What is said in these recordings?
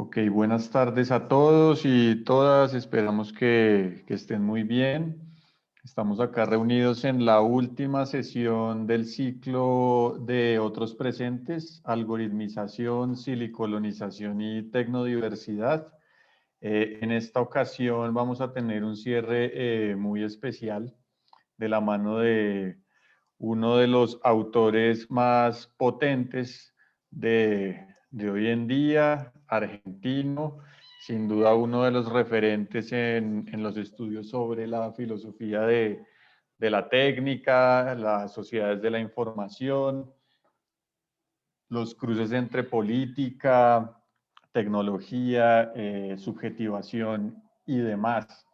Ok, buenas tardes a todos y todas. Esperamos que estén muy bien. Estamos acá reunidos en la última sesión del ciclo de otros presentes, algoritmización, silicolonización y tecnodiversidad. En esta ocasión vamos a tener un cierre muy especial de la mano de uno de los autores más potentes de hoy en día, argentino, sin duda uno de los referentes en los estudios sobre la filosofía de la técnica, las sociedades de la información, los cruces entre política, tecnología, subjetivación y demás.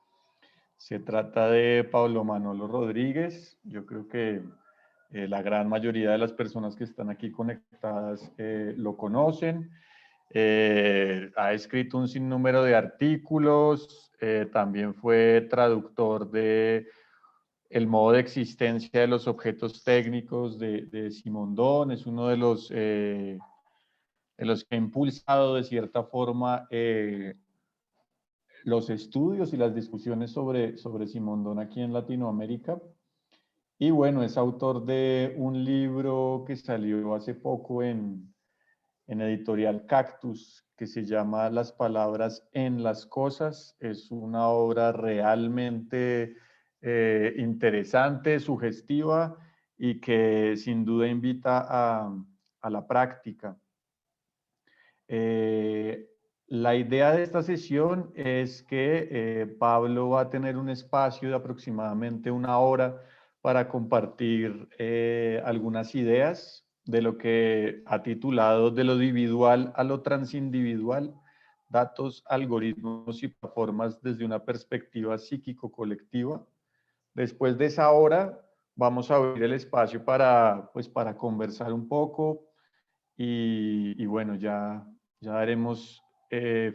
Se trata de Pablo Manolo Rodríguez. Yo creo que la gran mayoría de las personas que están aquí conectadas lo conocen. Ha escrito un sinnúmero de artículos, también fue traductor de El modo de existencia de los objetos técnicos de Simondon. Es uno de los que ha impulsado de cierta forma los estudios y las discusiones sobre Simondon aquí en Latinoamérica. Y bueno, es autor de un libro que salió hace poco en editorial Cactus, que se llama Las palabras en las cosas. Es una obra realmente interesante, sugestiva y que sin duda invita a la práctica. La idea de esta sesión es que Pablo va a tener un espacio de aproximadamente una hora para compartir algunas ideas de lo que ha titulado De lo individual a lo transindividual, datos, algoritmos y plataformas desde una perspectiva psíquico-colectiva. Después de esa hora vamos a abrir el espacio para conversar un poco y bueno, ya daremos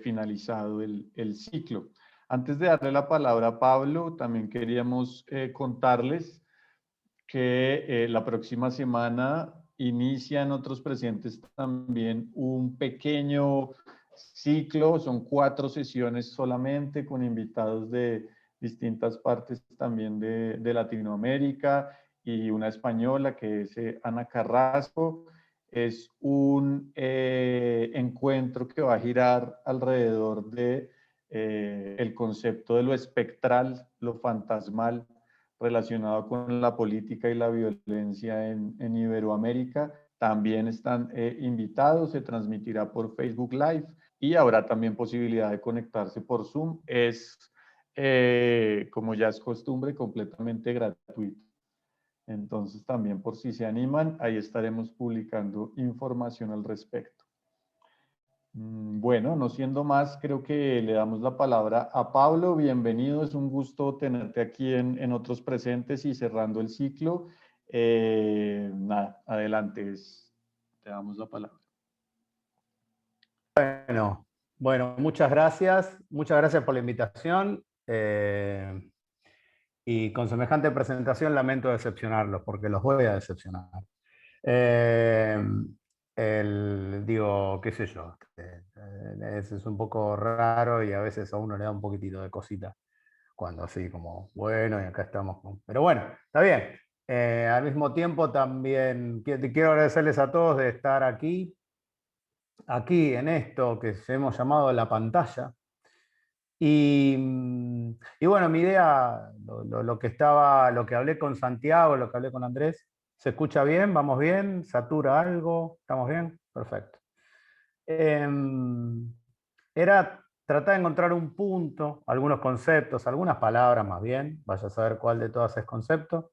finalizado el ciclo. Antes de darle la palabra a Pablo, también queríamos contarles que la próxima semana inician otros presentes también un pequeño ciclo, son 4 sesiones solamente con invitados de distintas partes también de Latinoamérica y una española que es Ana Carrasco. Es un encuentro que va a girar alrededor de el concepto de lo espectral, lo fantasmal, relacionado con la política y la violencia en Iberoamérica. También están invitados, se transmitirá por Facebook Live y habrá también posibilidad de conectarse por Zoom. Es, como ya es costumbre, completamente gratuito. Entonces también por si se animan, ahí estaremos publicando información al respecto. Bueno, no siendo más, creo que le damos la palabra a Pablo. Bienvenido, es un gusto tenerte aquí en otros presentes y cerrando el ciclo. Nada, adelante, te damos la palabra. Bueno, muchas gracias por la invitación. Y con semejante presentación lamento decepcionarlos, porque los voy a decepcionar. Digo, qué sé yo, es un poco raro y a veces a uno le da un poquitito de cosita cuando así como, bueno, y acá estamos. Pero bueno, está bien. Al mismo tiempo también quiero agradecerles a todos de estar aquí en esto que hemos llamado la pantalla. Y bueno, mi idea, lo que hablé con Santiago, lo que hablé con Andrés, ¿se escucha bien? ¿Vamos bien? ¿Satura algo? ¿Estamos bien? Perfecto. Era tratar de encontrar un punto, algunos conceptos, algunas palabras más bien, vaya a saber cuál de todas es concepto,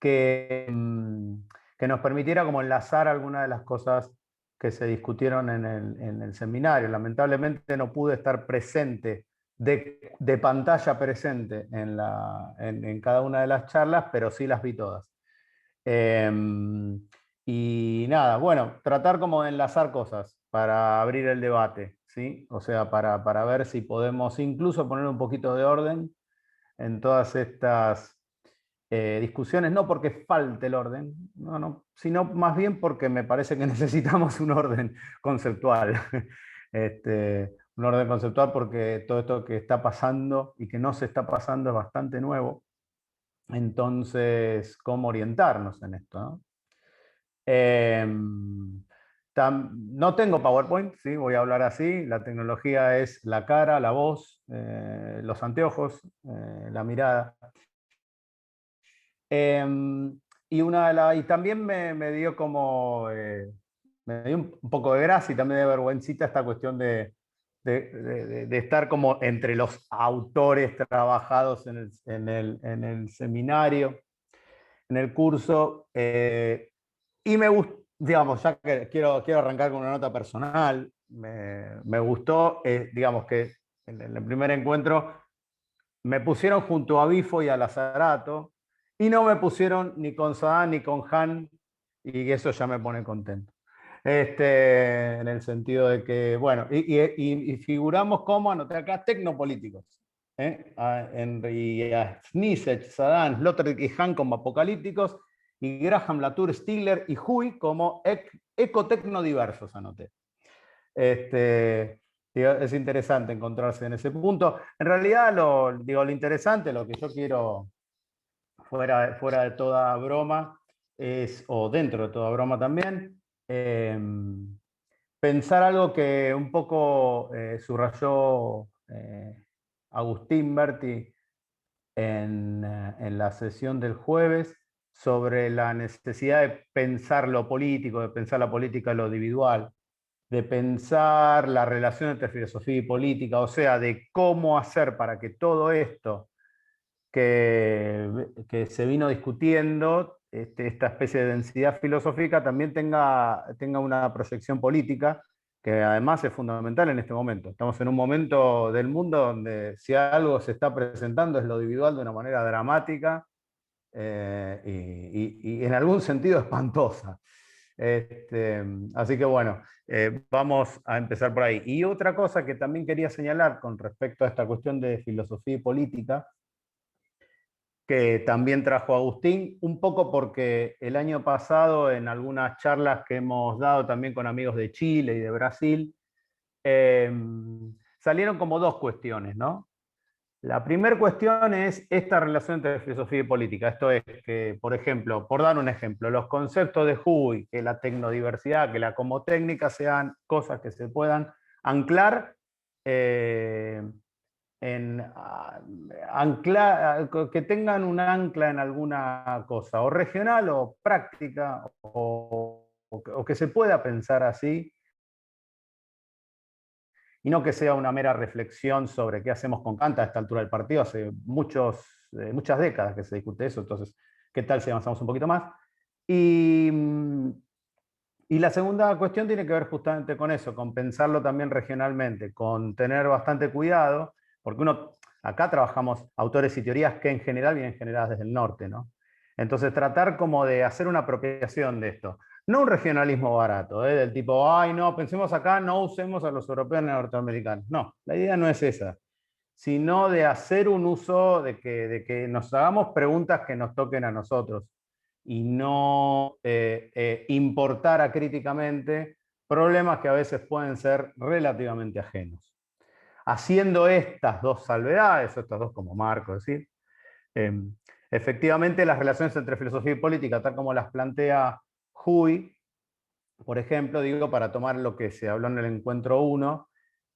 que nos permitiera como enlazar algunas de las cosas que se discutieron en el seminario. Lamentablemente no pude estar presente, de pantalla presente en cada una de las charlas, pero sí las vi todas. Y nada, bueno, tratar como de enlazar cosas para abrir el debate, ¿sí? O sea, para ver si podemos incluso poner un poquito de orden en todas estas discusiones, no porque falte el orden, no, sino más bien porque me parece que necesitamos un orden conceptual. Un orden conceptual porque todo esto que está pasando y que no se está pasando es bastante nuevo. Entonces, ¿cómo orientarnos en esto, no? No tengo PowerPoint, ¿sí? Voy a hablar así. La tecnología es la cara, la voz, los anteojos, la mirada. Y también me dio como, me dio un poco de gracia y también de vergüencita esta cuestión de estar como entre los autores trabajados en el seminario, en el curso. Y me gustó, digamos, ya que quiero arrancar con una nota personal, me gustó, digamos que en el primer encuentro me pusieron junto a Bifo y a Lazarato, y no me pusieron ni con Saddam ni con Han, y eso ya me pone contento. En el sentido de que, bueno, y figuramos como, anoté acá, tecnopolíticos. Y a Zizek, Saddam, Sloterdijk y Han como apocalípticos, y Graham, Latour, Stigler y Hui como ecotecnodiversos, anoté. Es interesante encontrarse en ese punto. En realidad, lo interesante, lo que yo quiero, fuera de toda broma, o dentro de toda broma también, pensar algo que un poco subrayó Agustín Berti en la sesión del jueves sobre la necesidad de pensar lo político, de pensar la política en lo individual, de pensar la relación entre filosofía y política, o sea, de cómo hacer para que todo esto que se vino discutiendo, esta especie de densidad filosófica, también tenga una proyección política, que además es fundamental en este momento. Estamos en un momento del mundo donde si algo se está presentando es lo individual de una manera dramática y en algún sentido espantosa. Así que bueno, vamos a empezar por ahí. Y otra cosa que también quería señalar con respecto a esta cuestión de filosofía y política, que también trajo Agustín, un poco porque el año pasado en algunas charlas que hemos dado también con amigos de Chile y de Brasil, salieron como dos cuestiones, ¿no? La primera cuestión es esta relación entre filosofía y política. Esto es que, por ejemplo, por dar un ejemplo, los conceptos de Huy, que la tecnodiversidad, que la comotécnica sean cosas que se puedan anclar que tengan un ancla en alguna cosa, o regional o práctica, o que se pueda pensar así, y no que sea una mera reflexión sobre qué hacemos con Kant a esta altura del partido. Hace muchas décadas que se discute eso, entonces, ¿qué tal si avanzamos un poquito más? Y la segunda cuestión tiene que ver justamente con eso, con pensarlo también regionalmente, con tener bastante cuidado, porque acá trabajamos autores y teorías que en general vienen generadas desde el norte, ¿no? Entonces tratar como de hacer una apropiación de esto. No un regionalismo barato, del tipo, ay no, pensemos acá, no usemos a los europeos ni a los norteamericanos. No, la idea no es esa, sino de hacer un uso, de que nos hagamos preguntas que nos toquen a nosotros y no importar acríticamente problemas que a veces pueden ser relativamente ajenos. Haciendo estas dos salvedades, o estas dos como marco, es decir, efectivamente las relaciones entre filosofía y política, tal como las plantea Huy, por ejemplo, digo, para tomar lo que se habló en el encuentro 1,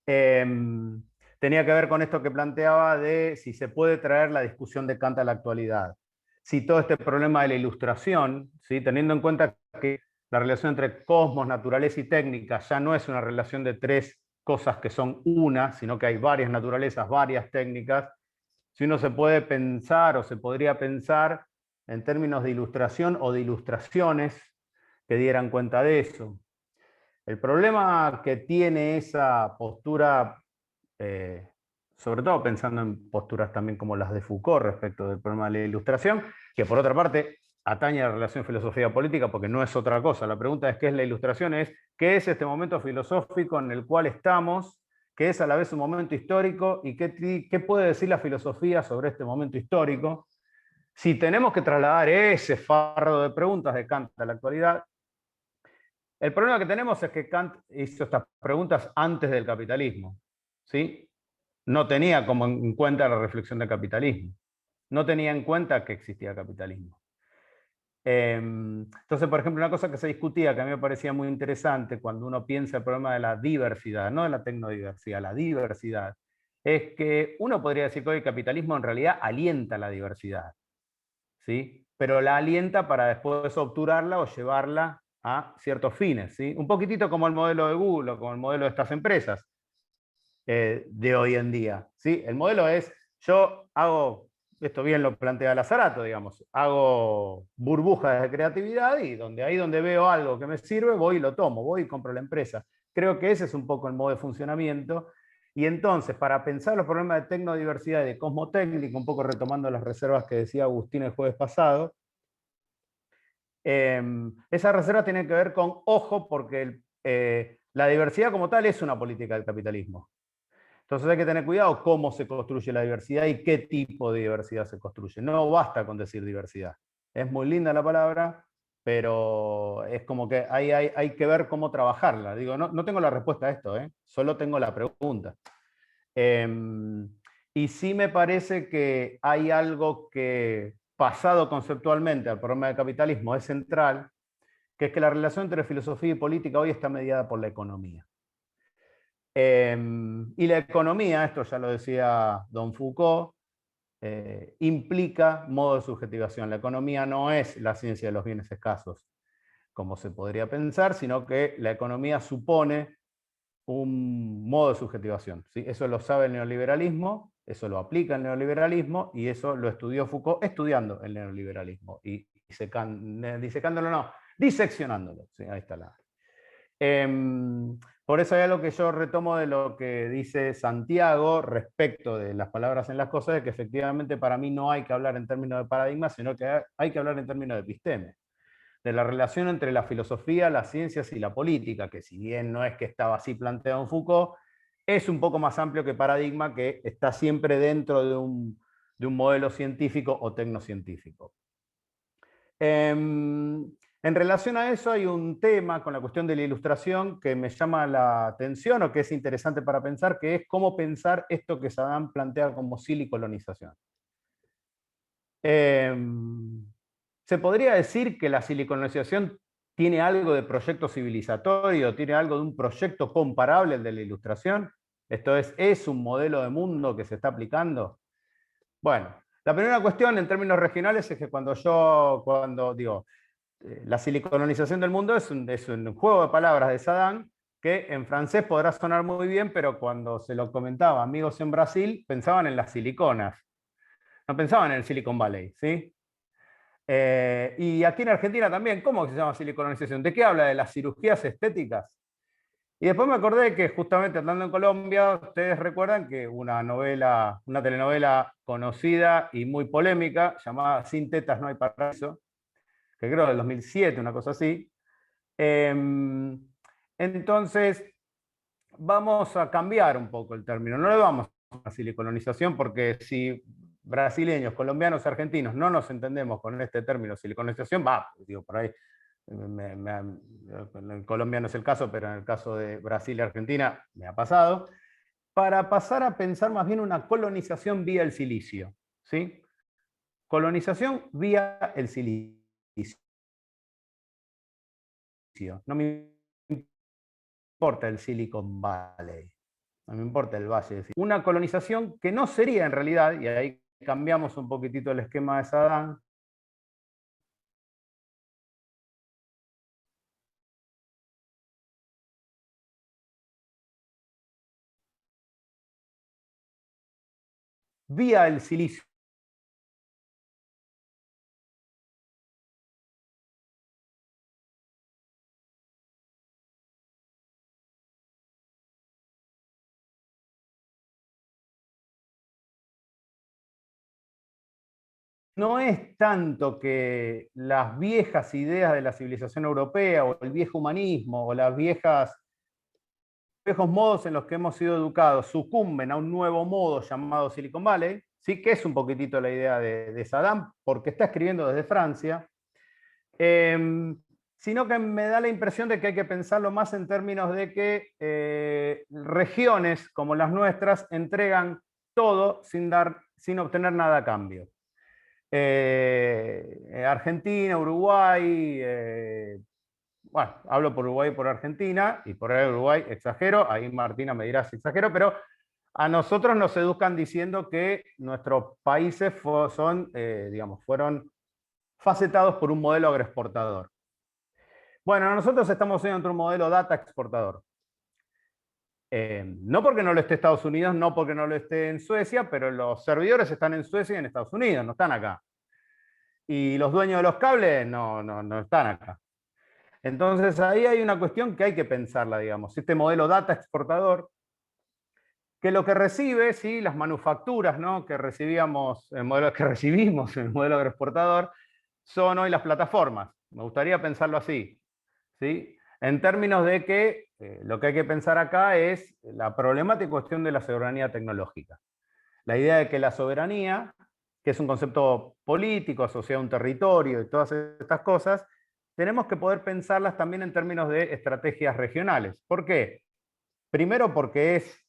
tenía que ver con esto que planteaba de si se puede traer la discusión de Kant a la actualidad. Si todo este problema de la ilustración, ¿sí? Teniendo en cuenta que la relación entre cosmos, naturaleza y técnica ya no es una relación de tres cosas que son una, sino que hay varias naturalezas, varias técnicas, si uno se puede pensar o se podría pensar en términos de ilustración o de ilustraciones que dieran cuenta de eso. El problema que tiene esa postura, sobre todo pensando en posturas también como las de Foucault respecto del problema de la ilustración, que por otra parte atañe a la relación filosofía-política porque no es otra cosa. La pregunta es qué es la ilustración, es qué es este momento filosófico en el cual estamos, que es a la vez un momento histórico, y qué puede decir la filosofía sobre este momento histórico. Si tenemos que trasladar ese fardo de preguntas de Kant a la actualidad, el problema que tenemos es que Kant hizo estas preguntas antes del capitalismo, ¿sí? No tenía como en cuenta la reflexión del capitalismo. No tenía en cuenta que existía capitalismo. Entonces, por ejemplo, una cosa que se discutía, que a mí me parecía muy interesante cuando uno piensa el problema de la diversidad, no de la tecnodiversidad, la diversidad, es que uno podría decir que hoy el capitalismo en realidad alienta la diversidad, ¿sí? Pero la alienta para después obturarla o llevarla a ciertos fines, ¿sí? Un poquitito como el modelo de Google o como el modelo de estas empresas de hoy en día, ¿sí? El modelo es, yo hago, esto bien lo plantea Lazarato, digamos, hago burbujas de creatividad y ahí donde veo algo que me sirve, voy y lo tomo, voy y compro la empresa. Creo que ese es un poco el modo de funcionamiento. Y entonces, para pensar los problemas de tecnodiversidad y de cosmotécnico, un poco retomando las reservas que decía Agustín el jueves pasado, esas reservas tienen que ver con, ojo, porque la diversidad como tal es una política del capitalismo. Entonces hay que tener cuidado cómo se construye la diversidad y qué tipo de diversidad se construye. No basta con decir diversidad. Es muy linda la palabra, pero es como que hay que ver cómo trabajarla. Digo, no tengo la respuesta a esto, solo tengo la pregunta. Y sí me parece que hay algo que, pasado conceptualmente al problema del capitalismo, es central, que es que la relación entre filosofía y política hoy está mediada por la economía. Y la economía, esto ya lo decía don Foucault, implica modo de subjetivación. La economía no es la ciencia de los bienes escasos, como se podría pensar, sino que la economía supone un modo de subjetivación, ¿sí? Eso lo sabe el neoliberalismo, eso lo aplica el neoliberalismo y eso lo estudió Foucault estudiando el neoliberalismo y disecándolo no, diseccionándolo. ¿Sí? Ahí está la... Por eso hay algo que yo retomo de lo que dice Santiago respecto de las palabras en las cosas, de que efectivamente para mí no hay que hablar en términos de paradigma, sino que hay que hablar en términos de episteme, de la relación entre la filosofía, las ciencias y la política, que si bien no es que estaba así planteado en Foucault, es un poco más amplio que paradigma, que está siempre dentro de un modelo científico o tecnocientífico. En relación a eso hay un tema con la cuestión de la ilustración que me llama la atención o que es interesante para pensar, que es cómo pensar esto que Saddam plantea como silicolonización. ¿Se podría decir que la silicolonización tiene algo de proyecto civilizatorio, tiene algo de un proyecto comparable al de la ilustración? Esto ¿es un modelo de mundo que se está aplicando? Bueno, la primera cuestión en términos regionales es que cuando digo, la silicolonización del mundo es un juego de palabras de Saddam que en francés podrá sonar muy bien, pero cuando se lo comentaba a amigos en Brasil, pensaban en las siliconas, no pensaban en el Silicon Valley, ¿sí? Y aquí en Argentina también, ¿cómo se llama silicolonización? ¿De qué habla? ¿De las cirugías estéticas? Y después me acordé que justamente andando en Colombia, ustedes recuerdan que una telenovela conocida y muy polémica, llamada Sin tetas no hay paraíso, que creo del 2007, una cosa así. Entonces, vamos a cambiar un poco el término. No le vamos a silicolonización porque si brasileños, colombianos, argentinos no nos entendemos con este término silicolonización, digo, por ahí, en Colombia no es el caso, pero en el caso de Brasil y Argentina me ha pasado, para pasar a pensar más bien una colonización vía el silicio, ¿sí? Colonización vía el silicio. No me importa el Silicon Valley, no me importa el Valle de Silicon. Una colonización que no sería en realidad, y ahí cambiamos un poquitito el esquema de Saddam, vía el silicio. No es tanto que las viejas ideas de la civilización europea o el viejo humanismo o los viejos modos en los que hemos sido educados sucumben a un nuevo modo llamado Silicon Valley, sí que es un poquitito la idea de Saddam, porque está escribiendo desde Francia, sino que me da la impresión de que hay que pensarlo más en términos de que regiones como las nuestras entregan todo sin obtener nada a cambio. Argentina, Uruguay, bueno, hablo por Uruguay y por Argentina, y por ahí Uruguay exagero, ahí Martina me dirá si exagero, pero a nosotros nos educan diciendo que nuestros países fueron facetados por un modelo agroexportador. Bueno, nosotros estamos en otro modelo data exportador. No porque no lo esté Estados Unidos, no porque no lo esté en Suecia, pero los servidores están en Suecia y en Estados Unidos, no están acá. Y los dueños de los cables no están acá. Entonces ahí hay una cuestión que hay que pensarla, digamos. Este modelo data exportador, que lo que recibe, sí, las manufacturas, ¿no?, que recibimos en el modelo agroexportador, son hoy las plataformas. Me gustaría pensarlo así, ¿sí? En términos de que lo que hay que pensar acá es la problemática cuestión de la soberanía tecnológica. La idea de que la soberanía, que es un concepto político asociado a un territorio y todas estas cosas, tenemos que poder pensarlas también en términos de estrategias regionales. ¿Por qué? Primero porque es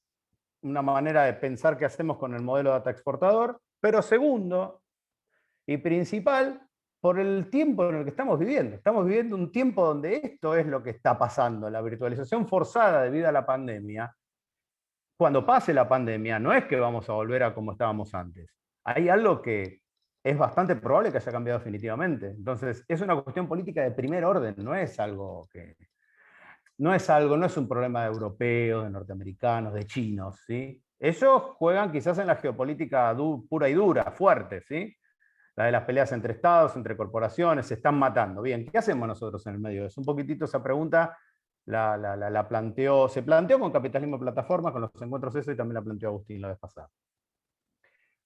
una manera de pensar qué hacemos con el modelo data exportador, pero segundo y principal, por el tiempo en el que estamos viviendo. Estamos viviendo un tiempo donde esto es lo que está pasando, la virtualización forzada debido a la pandemia. Cuando pase la pandemia, no es que vamos a volver a como estábamos antes. Hay algo que es bastante probable que haya cambiado definitivamente. Entonces, es una cuestión política de primer orden, no es algo que... No es un problema de europeos, de norteamericanos, de chinos, ¿sí? Ellos juegan quizás en la geopolítica pura y dura, fuerte, ¿sí? La de las peleas entre estados, entre corporaciones, se están matando. Bien, ¿qué hacemos nosotros en el medio de eso? Un poquitito esa pregunta se planteó con Capitalismo Plataforma, con los encuentros eso, y también la planteó Agustín la vez pasada.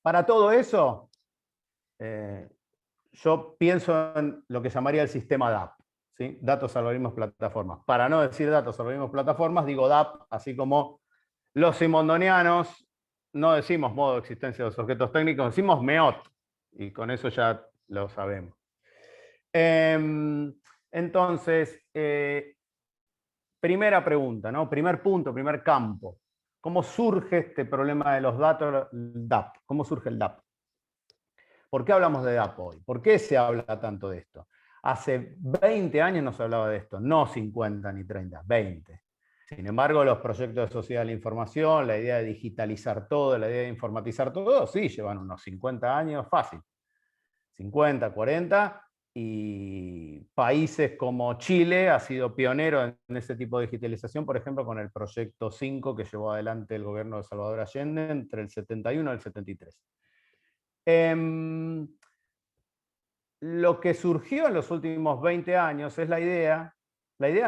Para todo eso, yo pienso en lo que llamaría el sistema DAP, ¿sí? Datos, algoritmos, plataformas. Para no decir datos, algoritmos, plataformas, digo DAP, así como los simondonianos no decimos modo de existencia de los objetos técnicos, decimos MEOT, y con eso ya lo sabemos. Entonces, primera pregunta, ¿no? Primer punto, primer campo. ¿Cómo surge este problema de los datos, DAP? ¿Cómo surge el DAP? ¿Por qué hablamos de DAP hoy? ¿Por qué se habla tanto de esto? Hace 20 años no se hablaba de esto, no 50 ni 30, 20. Sin embargo, los proyectos de sociedad de la información, la idea de digitalizar todo, la idea de informatizar todo, sí, llevan unos 50 años fácil. 50, 40, y países como Chile ha sido pionero en ese tipo de digitalización, por ejemplo, con el proyecto 5 que llevó adelante el gobierno de Salvador Allende entre el 71 y el 73. Lo que surgió en los últimos 20 años es la idea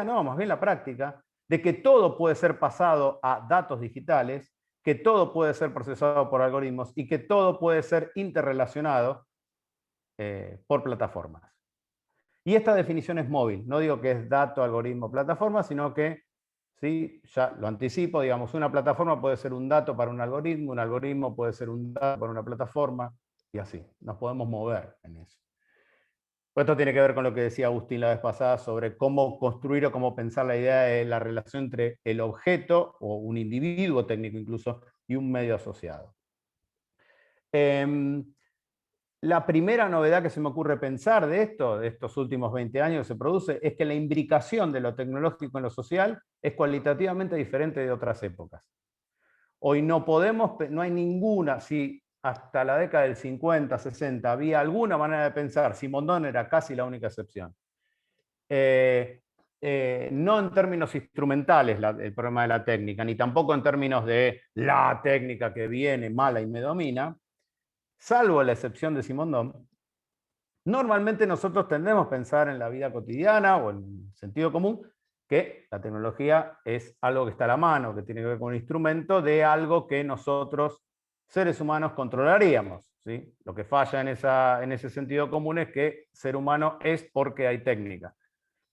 no, más bien la práctica, de que todo puede ser pasado a datos digitales, que todo puede ser procesado por algoritmos y que todo puede ser interrelacionado por plataformas. Y esta definición es móvil, no digo que es dato, algoritmo, plataforma, sino que, ¿sí?, ya lo anticipo, digamos, una plataforma puede ser un dato para un algoritmo puede ser un dato para una plataforma, y así, nos podemos mover en eso. Esto tiene que ver con lo que decía Agustín la vez pasada sobre cómo construir o cómo pensar la idea de la relación entre el objeto, o un individuo técnico incluso, y un medio asociado. La primera novedad que se me ocurre pensar de estos últimos 20 años que se produce, es que la imbricación de lo tecnológico en lo social es cualitativamente diferente de otras épocas. Hoy no hay ninguna, si hasta la década del 50, 60 había alguna manera de pensar, Simondon era casi la única excepción. No en términos instrumentales el problema de la técnica, ni tampoco en términos de la técnica que viene mala y me domina, salvo la excepción de Simondon. Normalmente nosotros tendemos a pensar en la vida cotidiana o en sentido común que la tecnología es algo que está a la mano, que tiene que ver con un instrumento de algo que nosotros, seres humanos, controlaríamos, ¿sí? Lo que falla en ese sentido común es que ser humano es porque hay técnica.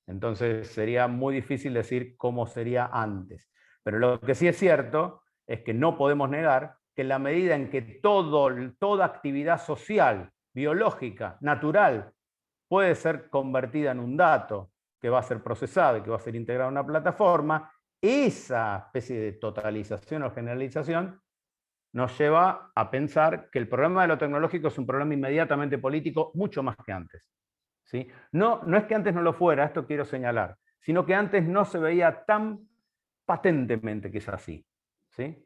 Entonces sería muy difícil decir cómo sería antes. Pero lo que sí es cierto es que no podemos negar que en la medida en que toda actividad social, biológica, natural, puede ser convertida en un dato, que va a ser procesado y que va a ser integrado en una plataforma, esa especie de totalización o generalización nos lleva a pensar que el problema de lo tecnológico es un problema inmediatamente político mucho más que antes. ¿Sí? No es que antes no lo fuera, esto quiero señalar, sino que antes no se veía tan patentemente que es así. ¿Sí?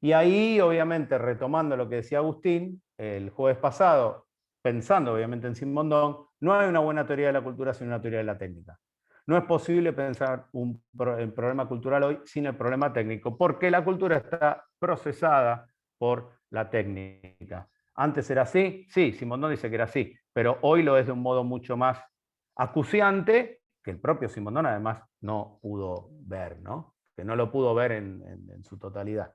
Y ahí, obviamente, retomando lo que decía Agustín, el jueves pasado, pensando obviamente en Simondon, no hay una buena teoría de la cultura sin una teoría de la técnica. No es posible pensar el problema cultural hoy sin el problema técnico, porque la cultura está procesada por la técnica. Antes era así, sí, Simondon dice que era así, pero hoy lo es de un modo mucho más acuciante, que el propio Simondon además no pudo ver, ¿no? Que no lo pudo ver en su totalidad.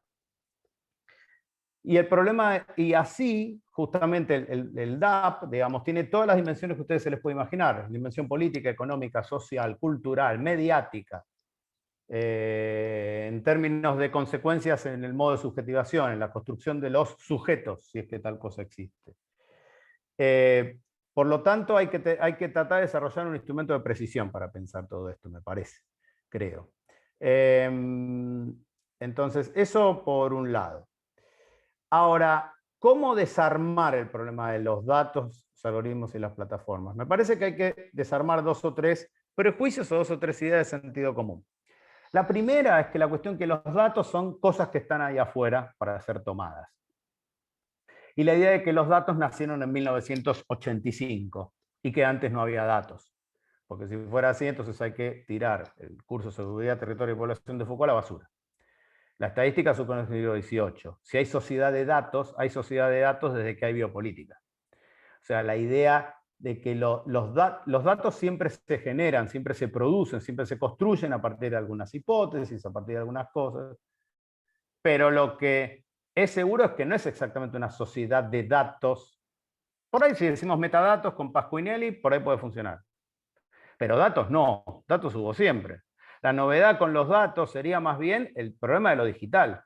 Y el problema, y así, justamente el DAP, digamos, tiene todas las dimensiones que ustedes se les puede imaginar, dimensión política, económica, social, cultural, mediática, en términos de consecuencias en el modo de subjetivación, en la construcción de los sujetos, si es que tal cosa existe. Por lo tanto, hay que tratar de desarrollar un instrumento de precisión para pensar todo esto, me parece, creo. Entonces, eso por un lado. Ahora, ¿cómo desarmar el problema de los datos, los algoritmos y las plataformas? Me parece que hay que desarmar 2 o 3 prejuicios o 2 o 3 ideas de sentido común. La primera es que la cuestión que los datos son cosas que están ahí afuera para ser tomadas. Y la idea de que los datos nacieron en 1985 y que antes no había datos. Porque si fuera así, entonces hay que tirar el curso sobre seguridad, territorio y población de Foucault a la basura. La estadística supone el siglo XVIII. Si hay sociedad de datos, hay sociedad de datos desde que hay biopolítica. O sea, la idea de que los datos siempre se generan, siempre se producen, siempre se construyen a partir de algunas hipótesis, a partir de algunas cosas. Pero lo que es seguro es que no es exactamente una sociedad de datos. Por ahí si decimos metadatos con Pasquinelli, por ahí puede funcionar. Pero datos no, datos hubo siempre. La novedad con los datos sería más bien el problema de lo digital.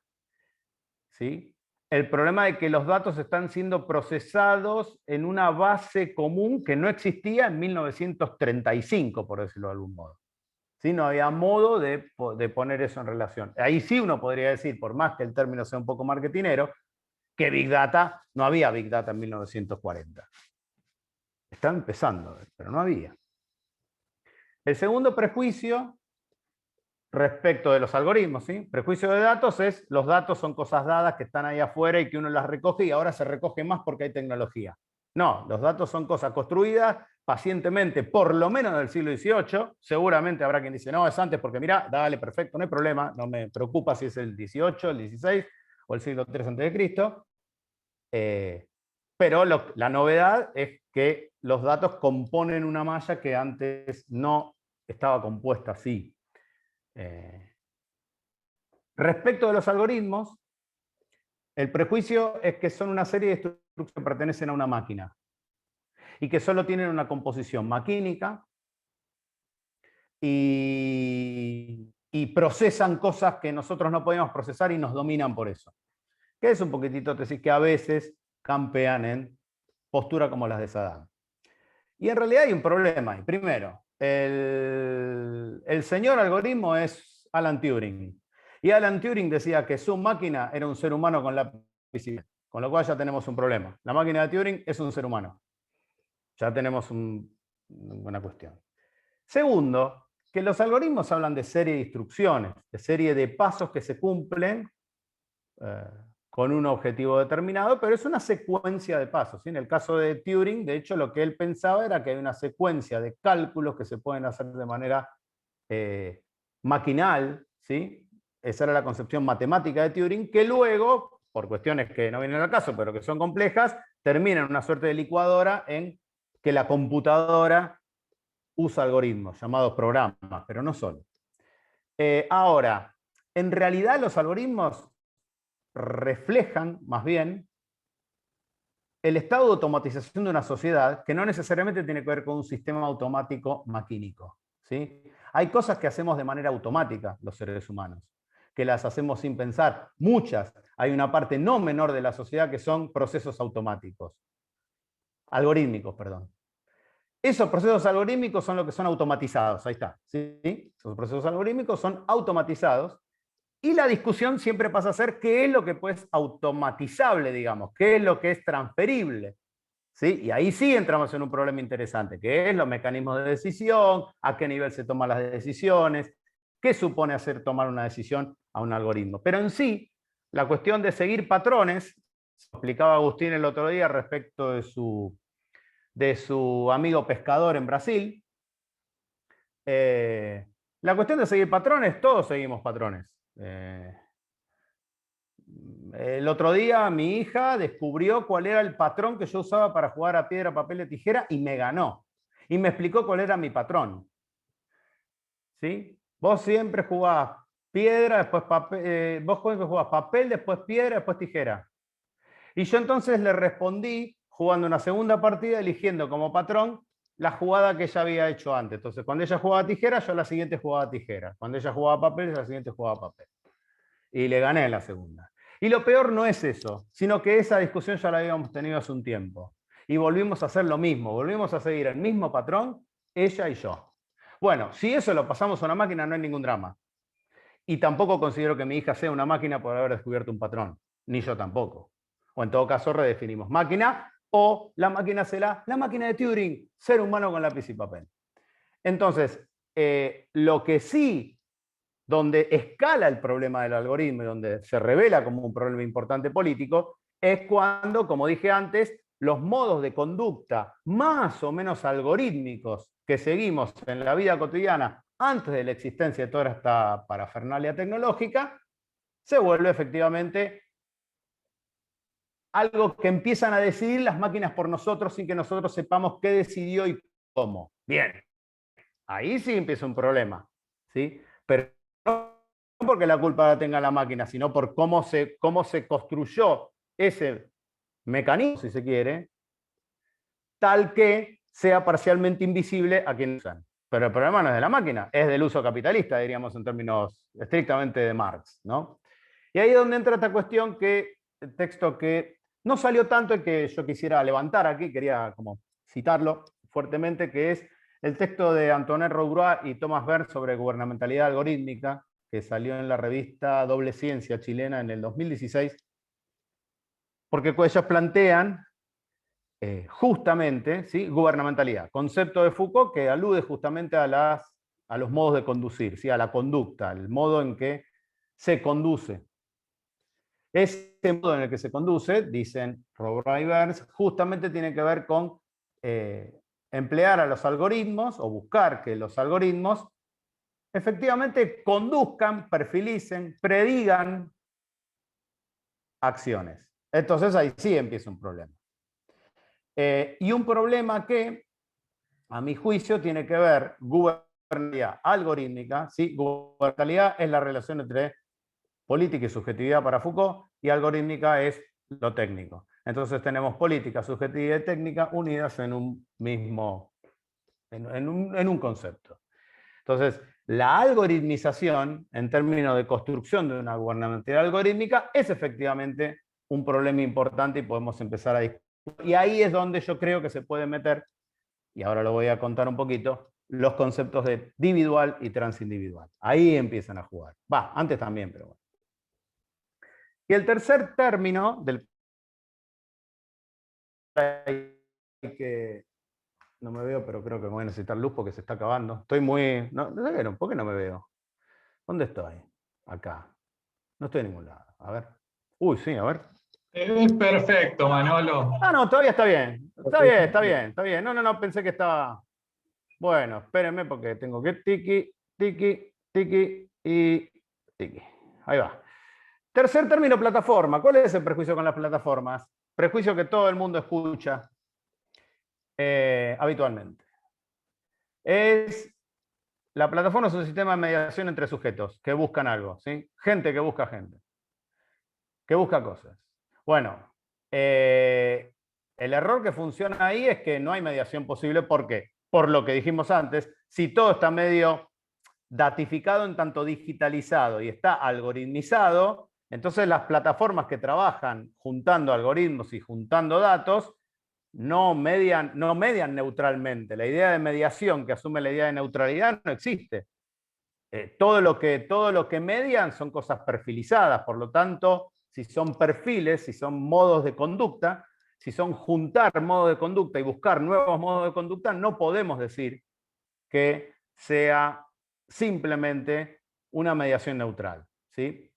¿Sí? El problema de que los datos están siendo procesados en una base común que no existía en 1935, por decirlo de algún modo. ¿Sí? No había modo de poner eso en relación. Ahí sí uno podría decir, por más que el término sea un poco marketinero, que Big Data, no había Big Data en 1940. Estaba empezando, pero no había. El segundo prejuicio respecto de los algoritmos, ¿sí? Prejuicio de datos es, los datos son cosas dadas que están ahí afuera y que uno las recoge y ahora se recoge más porque hay tecnología. No, los datos son cosas construidas pacientemente, por lo menos del siglo XVIII. Seguramente habrá quien dice, no, es antes porque mira, dale, perfecto, no hay problema, no me preocupa si es el XVIII, el XVI o el siglo III a.C. Pero la novedad es que los datos componen una malla que antes no estaba compuesta así. Respecto de los algoritmos, el prejuicio es que son una serie de instrucciones que pertenecen a una máquina y que solo tienen una composición maquínica y procesan cosas que nosotros no podemos procesar y nos dominan por eso. Que es un poquitito decir que a veces campean en postura como las de Saddam. Y en realidad hay un problema. Primero, el señor algoritmo es Alan Turing. Y Alan Turing decía que su máquina era un ser humano con lápiz y papel, con lo cual ya tenemos un problema. La máquina de Turing es un ser humano. Ya tenemos una cuestión. Segundo, que los algoritmos hablan de serie de instrucciones, de serie de pasos que se cumplen con un objetivo determinado, pero es una secuencia de pasos. ¿Sí? En el caso de Turing, de hecho, lo que él pensaba era que hay una secuencia de cálculos que se pueden hacer de manera maquinal, ¿sí? Esa era la concepción matemática de Turing, que luego, por cuestiones que no vienen al caso, pero que son complejas, termina en una suerte de licuadora en que la computadora usa algoritmos, llamados programas, pero no solo. Ahora, en realidad los algoritmos reflejan, más bien, el estado de automatización de una sociedad que no necesariamente tiene que ver con un sistema automático maquínico. ¿Sí? Hay cosas que hacemos de manera automática los seres humanos, que las hacemos sin pensar. Muchas. Hay una parte no menor de la sociedad que son procesos automáticos. Algorítmicos, perdón. Esos procesos algorítmicos son los que son automatizados, ahí está, ¿sí? Esos procesos algorítmicos son automatizados y la discusión siempre pasa a ser qué es lo que pues, es automatizable, digamos, qué es lo que es transferible. ¿Sí? Y ahí sí entramos en un problema interesante, que es los mecanismos de decisión, a qué nivel se toman las decisiones, qué supone hacer tomar una decisión a un algoritmo. Pero en sí, la cuestión de seguir patrones, explicaba Agustín el otro día respecto de su amigo pescador en Brasil, la cuestión de seguir patrones, todos seguimos patrones. El otro día mi hija descubrió cuál era el patrón que yo usaba para jugar a piedra, papel y tijera y me ganó. Y me explicó cuál era mi patrón. ¿Sí? Vos siempre jugás piedra, después papel, vos siempre jugás papel, después piedra, después tijera. Y yo entonces le respondí jugando una segunda partida, eligiendo como patrón la jugada que ella había hecho antes. Entonces, cuando ella jugaba tijera, yo la siguiente jugaba tijera. Cuando ella jugaba papel, yo la siguiente jugaba papel. Y le gané en la segunda. Y lo peor no es eso, sino que esa discusión ya la habíamos tenido hace un tiempo. Y volvimos a hacer lo mismo, volvimos a seguir el mismo patrón, ella y yo. Bueno, si eso lo pasamos a una máquina, no hay ningún drama. Y tampoco considero que mi hija sea una máquina por haber descubierto un patrón, ni yo tampoco. O en todo caso redefinimos máquina, o la máquina será la máquina de Turing, ser humano con lápiz y papel. Entonces, lo que sí, donde escala el problema del algoritmo y donde se revela como un problema importante político, es cuando, como dije antes, los modos de conducta más o menos algorítmicos que seguimos en la vida cotidiana antes de la existencia de toda esta parafernalia tecnológica, se vuelve efectivamente algo que empiezan a decidir las máquinas por nosotros sin que nosotros sepamos qué decidió y cómo. Bien, ahí sí empieza un problema, ¿sí? Pero no porque la culpa la tenga la máquina, sino por cómo se construyó ese mecanismo, si se quiere, tal que sea parcialmente invisible a quienes usan. Pero el problema no es de la máquina, es del uso capitalista, diríamos en términos estrictamente de Marx, ¿no? Y ahí es donde entra esta cuestión que, el texto que no salió tanto el que yo quisiera levantar aquí, quería como citarlo fuertemente, que es el texto de Antoine Roudroy y Thomas Bern sobre gubernamentalidad algorítmica, que salió en la revista Doble Ciencia chilena en el 2016, porque ellos plantean justamente, ¿sí? Gubernamentalidad, concepto de Foucault que alude justamente a los modos de conducir, ¿sí? A la conducta, el modo en que se conduce. Ese modo en el que se conduce, dicen Roudroy y Burns, justamente tiene que ver con emplear a los algoritmos o buscar que los algoritmos efectivamente conduzcan, perfilicen, predigan acciones. Entonces ahí sí empieza un problema. Y un problema que, a mi juicio, tiene que ver gubernamentalidad algorítmica. ¿Sí? Gubernamentalidad es la relación entre política y subjetividad para Foucault, y algorítmica es lo técnico. Entonces tenemos política, subjetividad y técnica unidas en un mismo, en un concepto. Entonces, la algoritmización, en términos de construcción de una gubernamentalidad algorítmica, es efectivamente un problema importante y podemos empezar a discutir. Y ahí es donde yo creo que se puede meter, y ahora lo voy a contar un poquito, los conceptos de individual y transindividual. Ahí empiezan a jugar. Va, antes también, pero bueno. Y el tercer término del que no me veo, pero creo que me voy a necesitar luz porque se está acabando. Estoy muy... No sé, ¿por qué no me veo? ¿Dónde estoy? Acá. No estoy en ningún lado. A ver. Uy, sí, a ver. Es perfecto, Manolo. Ah, no, todavía está bien. Está bien, está bien, está bien. No, pensé que estaba... Bueno, espérenme porque tengo que tiki, tiki, tiki y tiki. Ahí va. Tercer término, plataforma. ¿Cuál es el prejuicio con las plataformas? Prejuicio que todo el mundo escucha habitualmente. La plataforma es un sistema de mediación entre sujetos que buscan algo, ¿sí? Gente que busca gente, que busca cosas. Bueno, el error que funciona ahí es que no hay mediación posible. ¿Por qué? Por lo que dijimos antes, si todo está medio datificado en tanto digitalizado y está algoritmizado, entonces las plataformas que trabajan juntando algoritmos y juntando datos no median neutralmente. La idea de mediación que asume la idea de neutralidad no existe. Todo lo que median son cosas perfilizadas, por lo tanto, si son perfiles, si son modos de conducta, si son juntar modos de conducta y buscar nuevos modos de conducta, no podemos decir que sea simplemente una mediación neutral, ¿sí?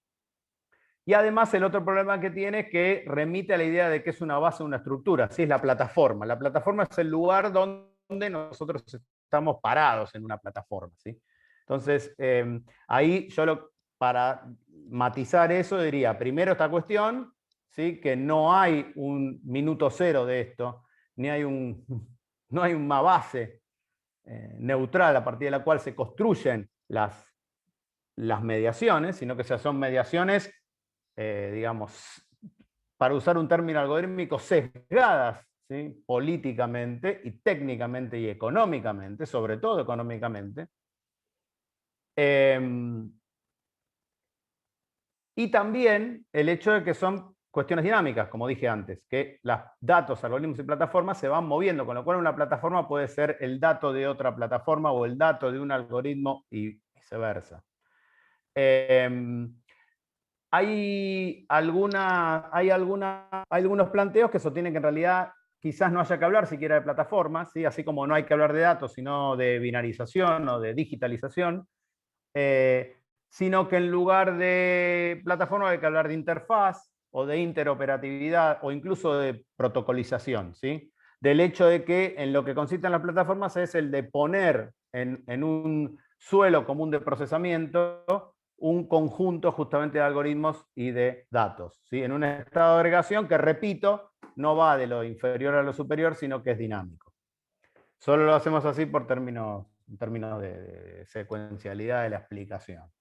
Y además el otro problema que tiene es que remite a la idea de que es una base, una estructura, ¿sí? Es la plataforma. La plataforma es el lugar donde nosotros estamos parados en una plataforma, ¿sí? Entonces, ahí yo para matizar eso diría, primero esta cuestión, ¿sí? Que no hay un minuto cero de esto, ni hay no hay una base neutral a partir de la cual se construyen las mediaciones, sino que son mediaciones, digamos, para usar un término algorítmico, sesgadas, ¿sí? Políticamente y técnicamente y económicamente, sobre todo económicamente. Y también el hecho de que son cuestiones dinámicas, como dije antes, que los datos, algoritmos y plataformas se van moviendo, con lo cual una plataforma puede ser el dato de otra plataforma o el dato de un algoritmo y viceversa. Hay algunos planteos que sostienen que en realidad quizás no haya que hablar siquiera de plataformas, ¿sí? Así como no hay que hablar de datos, sino de binarización o de digitalización, sino que en lugar de plataforma hay que hablar de interfaz o de interoperatividad o incluso de protocolización, ¿sí? Del hecho de que en lo que consisten las plataformas es el de poner en un suelo común de procesamiento un conjunto justamente de algoritmos y de datos, ¿sí? En un estado de agregación que, repito, no va de lo inferior a lo superior, sino que es dinámico. Solo lo hacemos así por términos de secuencialidad de la explicación.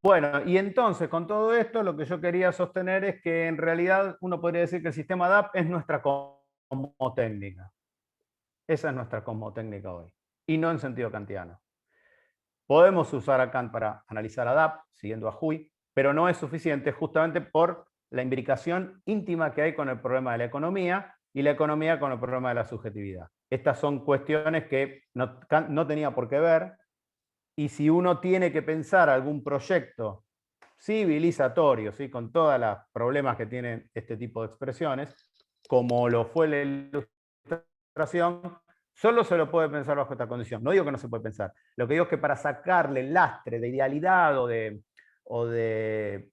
Bueno, y entonces con todo esto lo que yo quería sostener es que en realidad uno podría decir que el sistema DAP es nuestra cosmotécnica. Esa es nuestra cosmotécnica hoy, y no en sentido kantiano. Podemos usar a Kant para analizar a DAP, siguiendo a Huy, pero no es suficiente justamente por la imbricación íntima que hay con el problema de la economía y la economía con el problema de la subjetividad. Estas son cuestiones que Kant no tenía por qué ver, y si uno tiene que pensar algún proyecto civilizatorio, ¿sí? Con todos los problemas que tienen este tipo de expresiones, como lo fue la ilustración, solo se lo puede pensar bajo esta condición. No digo que no se puede pensar. Lo que digo es que para sacarle el lastre de idealidad o de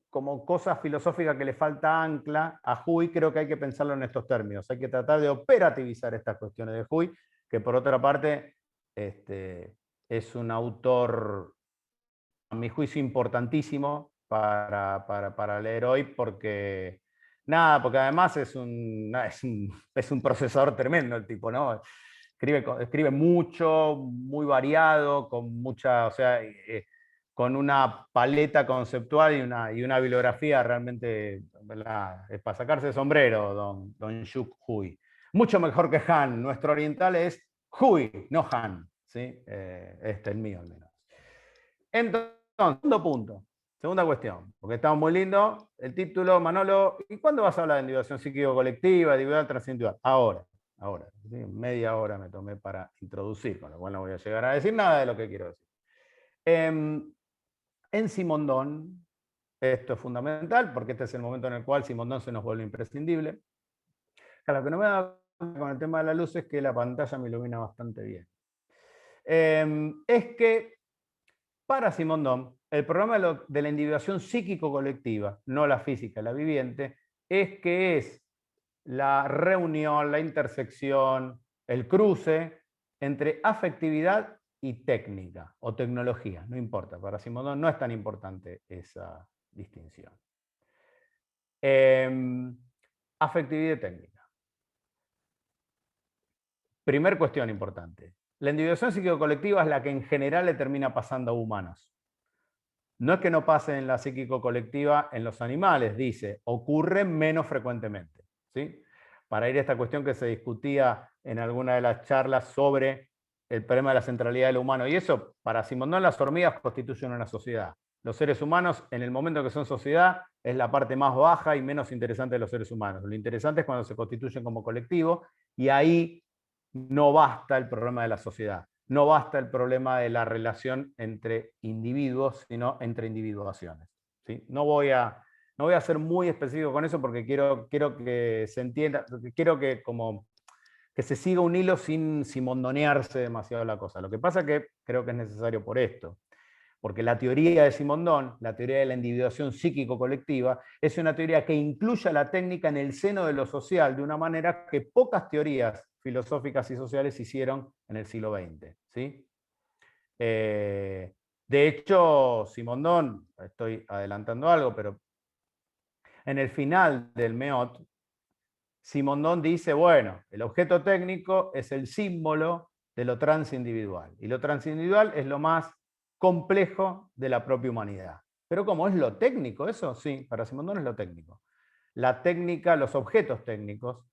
como cosa filosófica que le falta ancla a Huy, creo que hay que pensarlo en estos términos. Hay que tratar de operativizar estas cuestiones de Huy, que por otra parte es un autor, a mi juicio, importantísimo para leer hoy, porque además es un procesador tremendo el tipo, ¿no? Escribe mucho, muy variado, con mucha, o sea, con una paleta conceptual y una bibliografía realmente, ¿verdad? Es para sacarse el sombrero, don Shuk Huy. Mucho mejor que Han. Nuestro oriental es Huy, no Han, ¿sí? El mío al menos. Entonces, segundo punto, segunda cuestión, porque estamos muy lindos. El título, Manolo, ¿y cuándo vas a hablar de individuación psíquico-colectiva, individual, transindividual? Ahora, ¿sí? Media hora me tomé para introducir, con lo cual no voy a llegar a decir nada de lo que quiero decir. En Simondon, esto es fundamental, porque este es el momento en el cual Simondon se nos vuelve imprescindible. Claro, lo que no me da con el tema de la luz es que la pantalla me ilumina bastante bien. Es que para Simondon, el problema de la individuación psíquico-colectiva, no la física, la viviente, es que es la reunión, la intersección, el cruce entre afectividad y técnica o tecnología, no importa. Para Simondon no es tan importante esa distinción. Afectividad y técnica. Primer cuestión importante. La individuación psíquico-colectiva es la que en general le termina pasando a humanos. No es que no pase en la psíquico-colectiva en los animales, dice, ocurre menos frecuentemente, ¿sí? Para ir a esta cuestión que se discutía en alguna de las charlas sobre el problema de la centralidad del humano. Y eso, para Simondon, las hormigas constituyen una sociedad. Los seres humanos, en el momento que son sociedad, es la parte más baja y menos interesante de los seres humanos. Lo interesante es cuando se constituyen como colectivo, y ahí no basta el problema de la sociedad, no basta el problema de la relación entre individuos, sino entre individuaciones, ¿sí? No voy a ser muy específico con eso porque quiero que se entienda, quiero que se siga un hilo sin simondonearse demasiado la cosa. Lo que pasa es que creo que es necesario por esto. Porque la teoría de Simondón, la teoría de la individuación psíquico-colectiva, es una teoría que incluye a la técnica en el seno de lo social de una manera que pocas teorías filosóficas y sociales hicieron en el siglo XX, ¿sí? De hecho, Simondón, estoy adelantando algo, pero en el final del MEOT, Simondón dice, bueno, el objeto técnico es el símbolo de lo transindividual, y lo transindividual es lo más complejo de la propia humanidad. Pero ¿cómo es lo técnico eso? Sí, para Simondón es lo técnico. La técnica, los objetos técnicos,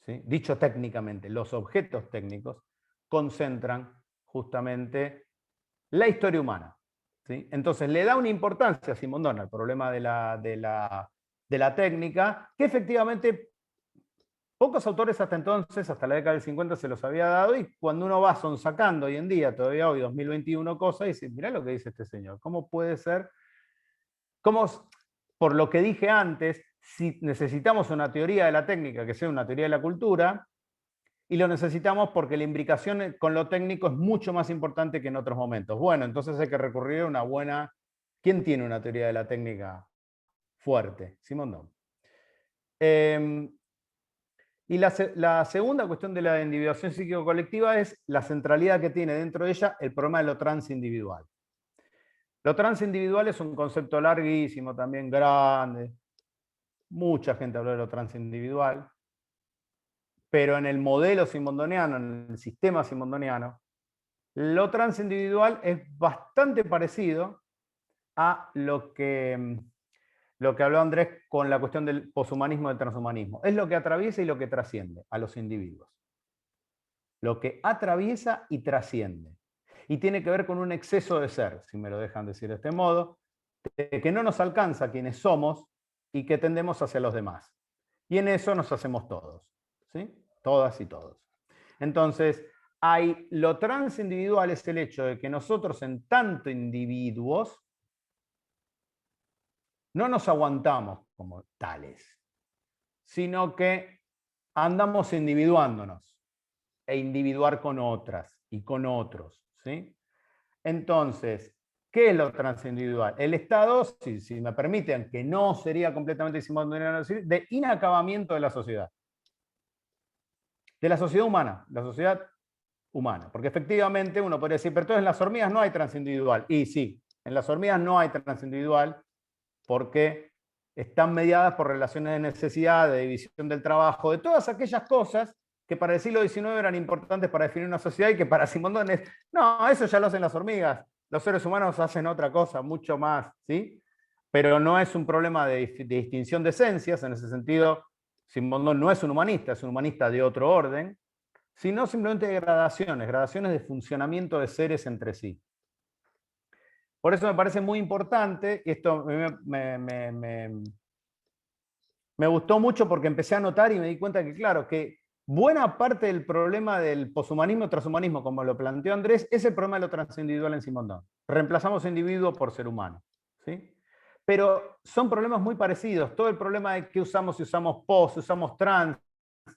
¿sí? Dicho técnicamente, los objetos técnicos concentran justamente la historia humana, ¿sí? Entonces le da una importancia a Simondón al problema de la técnica, que efectivamente pocos autores hasta entonces, hasta la década del 50, se los había dado, y cuando uno va sacando hoy en día, todavía hoy, 2021, cosas, y dice, mirá lo que dice este señor, ¿cómo puede ser? ¿Cómo, por lo que dije antes, si necesitamos una teoría de la técnica que sea una teoría de la cultura, y lo necesitamos porque la imbricación con lo técnico es mucho más importante que en otros momentos? Bueno, entonces hay que recurrir a una buena... ¿Quién tiene una teoría de la técnica fuerte? Simondón. Y la segunda cuestión de la individuación psíquico-colectiva es la centralidad que tiene dentro de ella el problema de lo transindividual. Lo transindividual es un concepto larguísimo, también grande. Mucha gente habló de lo transindividual. Pero en el modelo simondoniano, en el sistema simondoniano, lo transindividual es bastante parecido a lo que habló Andrés con la cuestión del poshumanismo y del transhumanismo. Es lo que atraviesa y lo que trasciende a los individuos. Lo que atraviesa y trasciende. Y tiene que ver con un exceso de ser, si me lo dejan decir de este modo, de que no nos alcanza quienes somos y que tendemos hacia los demás. Y en eso nos hacemos todos, ¿sí? Todas y todos. Entonces, lo transindividual es el hecho de que nosotros, en tanto individuos, no nos aguantamos como tales, sino que andamos individuándonos e individuar con otras y con otros, ¿sí? Entonces, ¿qué es lo transindividual? El estado, si me permiten, que no sería completamente simondoniano decir, de inacabamiento de la sociedad humana, la sociedad humana. Porque efectivamente uno podría decir, pero entonces en las hormigas no hay transindividual. Y sí, en las hormigas no hay transindividual porque están mediadas por relaciones de necesidad, de división del trabajo, de todas aquellas cosas que para el siglo XIX eran importantes para definir una sociedad y que para Simondón es, no, eso ya lo hacen las hormigas, los seres humanos hacen otra cosa, mucho más, ¿sí? Pero no es un problema de distinción de esencias, en ese sentido, Simondón no es un humanista de otro orden, sino simplemente de gradaciones de funcionamiento de seres entre sí. Por eso me parece muy importante, y esto me gustó mucho porque empecé a notar y me di cuenta que, claro, que buena parte del problema del poshumanismo y transhumanismo, como lo planteó Andrés, es el problema de lo transindividual en Simondón. Reemplazamos individuo por ser humano, ¿sí? Pero son problemas muy parecidos. Todo el problema de qué usamos, si usamos post, si usamos trans,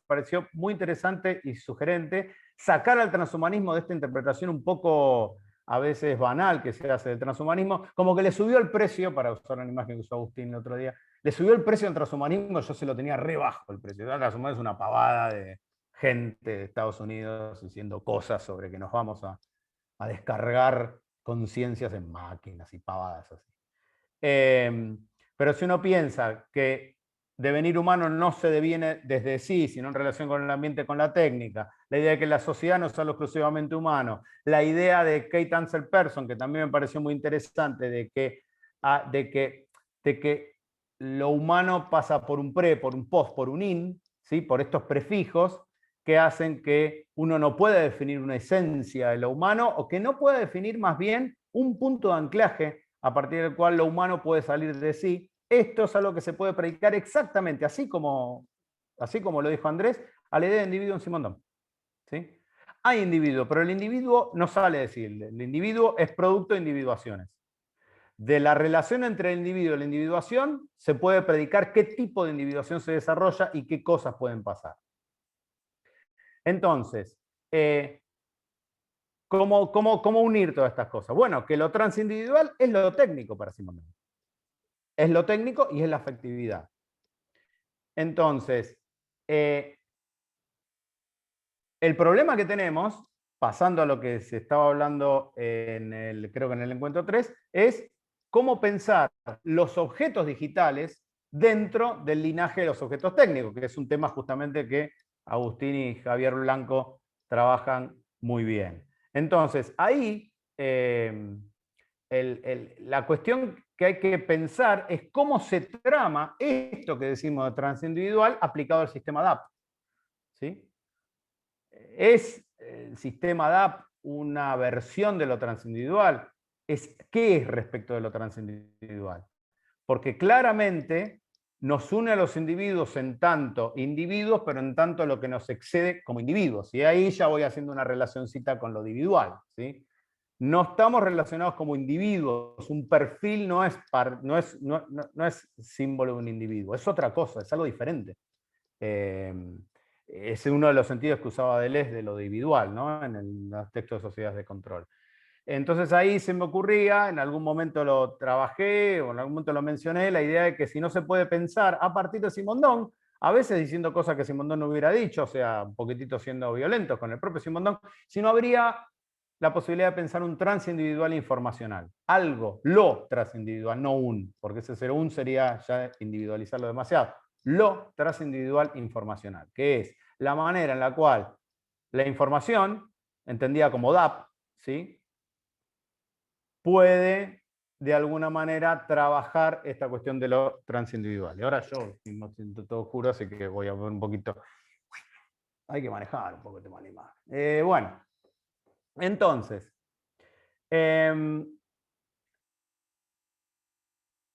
pareció muy interesante y sugerente sacar al transhumanismo de esta interpretación un poco a veces banal que se hace del transhumanismo, como que le subió el precio, para usar una imagen que usó Agustín el otro día, le subió el precio del transhumanismo, yo se lo tenía re bajo el precio. El transhumanismo es una pavada de gente de Estados Unidos diciendo cosas sobre que nos vamos a descargar conciencias en máquinas y pavadas así. Pero si uno piensa que devenir humano no se deviene desde sí, sino en relación con el ambiente, con la técnica, la idea de que la sociedad no es algo exclusivamente humano, la idea de Kate Ansel Person, que también me pareció muy interesante, de que lo humano pasa por un pre, por un post, por un in, ¿sí? Por estos prefijos que hacen que uno no pueda definir una esencia de lo humano, o que no pueda definir más bien un punto de anclaje a partir del cual lo humano puede salir de sí. Esto es algo que se puede predicar exactamente, así como lo dijo Andrés, a la idea de individuo en Simondon. ¿Sí? Hay individuo, pero el individuo no sale de sí. El individuo es producto de individuaciones. De la relación entre el individuo y la individuación se puede predicar qué tipo de individuación se desarrolla y qué cosas pueden pasar. Entonces, ¿cómo unir todas estas cosas? Bueno, que lo transindividual es lo técnico para Simondon. Es lo técnico y es la afectividad. Entonces, el problema que tenemos, pasando a lo que se estaba hablando creo que en el encuentro 3, es cómo pensar los objetos digitales dentro del linaje de los objetos técnicos, que es un tema justamente que Agustín y Javier Blanco trabajan muy bien. Entonces, ahí la cuestión que hay que pensar es cómo se trama esto que decimos de transindividual aplicado al sistema DAP. ¿Sí? ¿Es el sistema DAP una versión de lo transindividual? ¿Qué es respecto de lo transindividual? Porque claramente nos une a los individuos en tanto individuos, pero en tanto lo que nos excede como individuos. Y ahí ya voy haciendo una relacioncita con lo individual. ¿Sí? No estamos relacionados como individuos. Un perfil no es símbolo de un individuo, es otra cosa, es algo diferente. Es uno de los sentidos que usaba Deleuze de lo individual, ¿no? En los textos de sociedades de control. Entonces ahí se me ocurría, en algún momento lo trabajé o en algún momento lo mencioné, la idea de que si no se puede pensar a partir de Simondon, a veces diciendo cosas que Simondon no hubiera dicho, o sea, un poquitito siendo violentos con el propio Simondon, si no habría la posibilidad de pensar un transindividual informacional. Algo, lo transindividual, no un, porque ese ser un sería ya individualizarlo demasiado. Lo transindividual informacional, que es la manera en la cual la información, entendida como DAP, ¿sí?, puede de alguna manera trabajar esta cuestión de lo transindividual. Y ahora yo no siento todo oscuro, así que voy a ver un poquito. Hay que manejar un poco el tema de la imagen. Bueno, entonces, y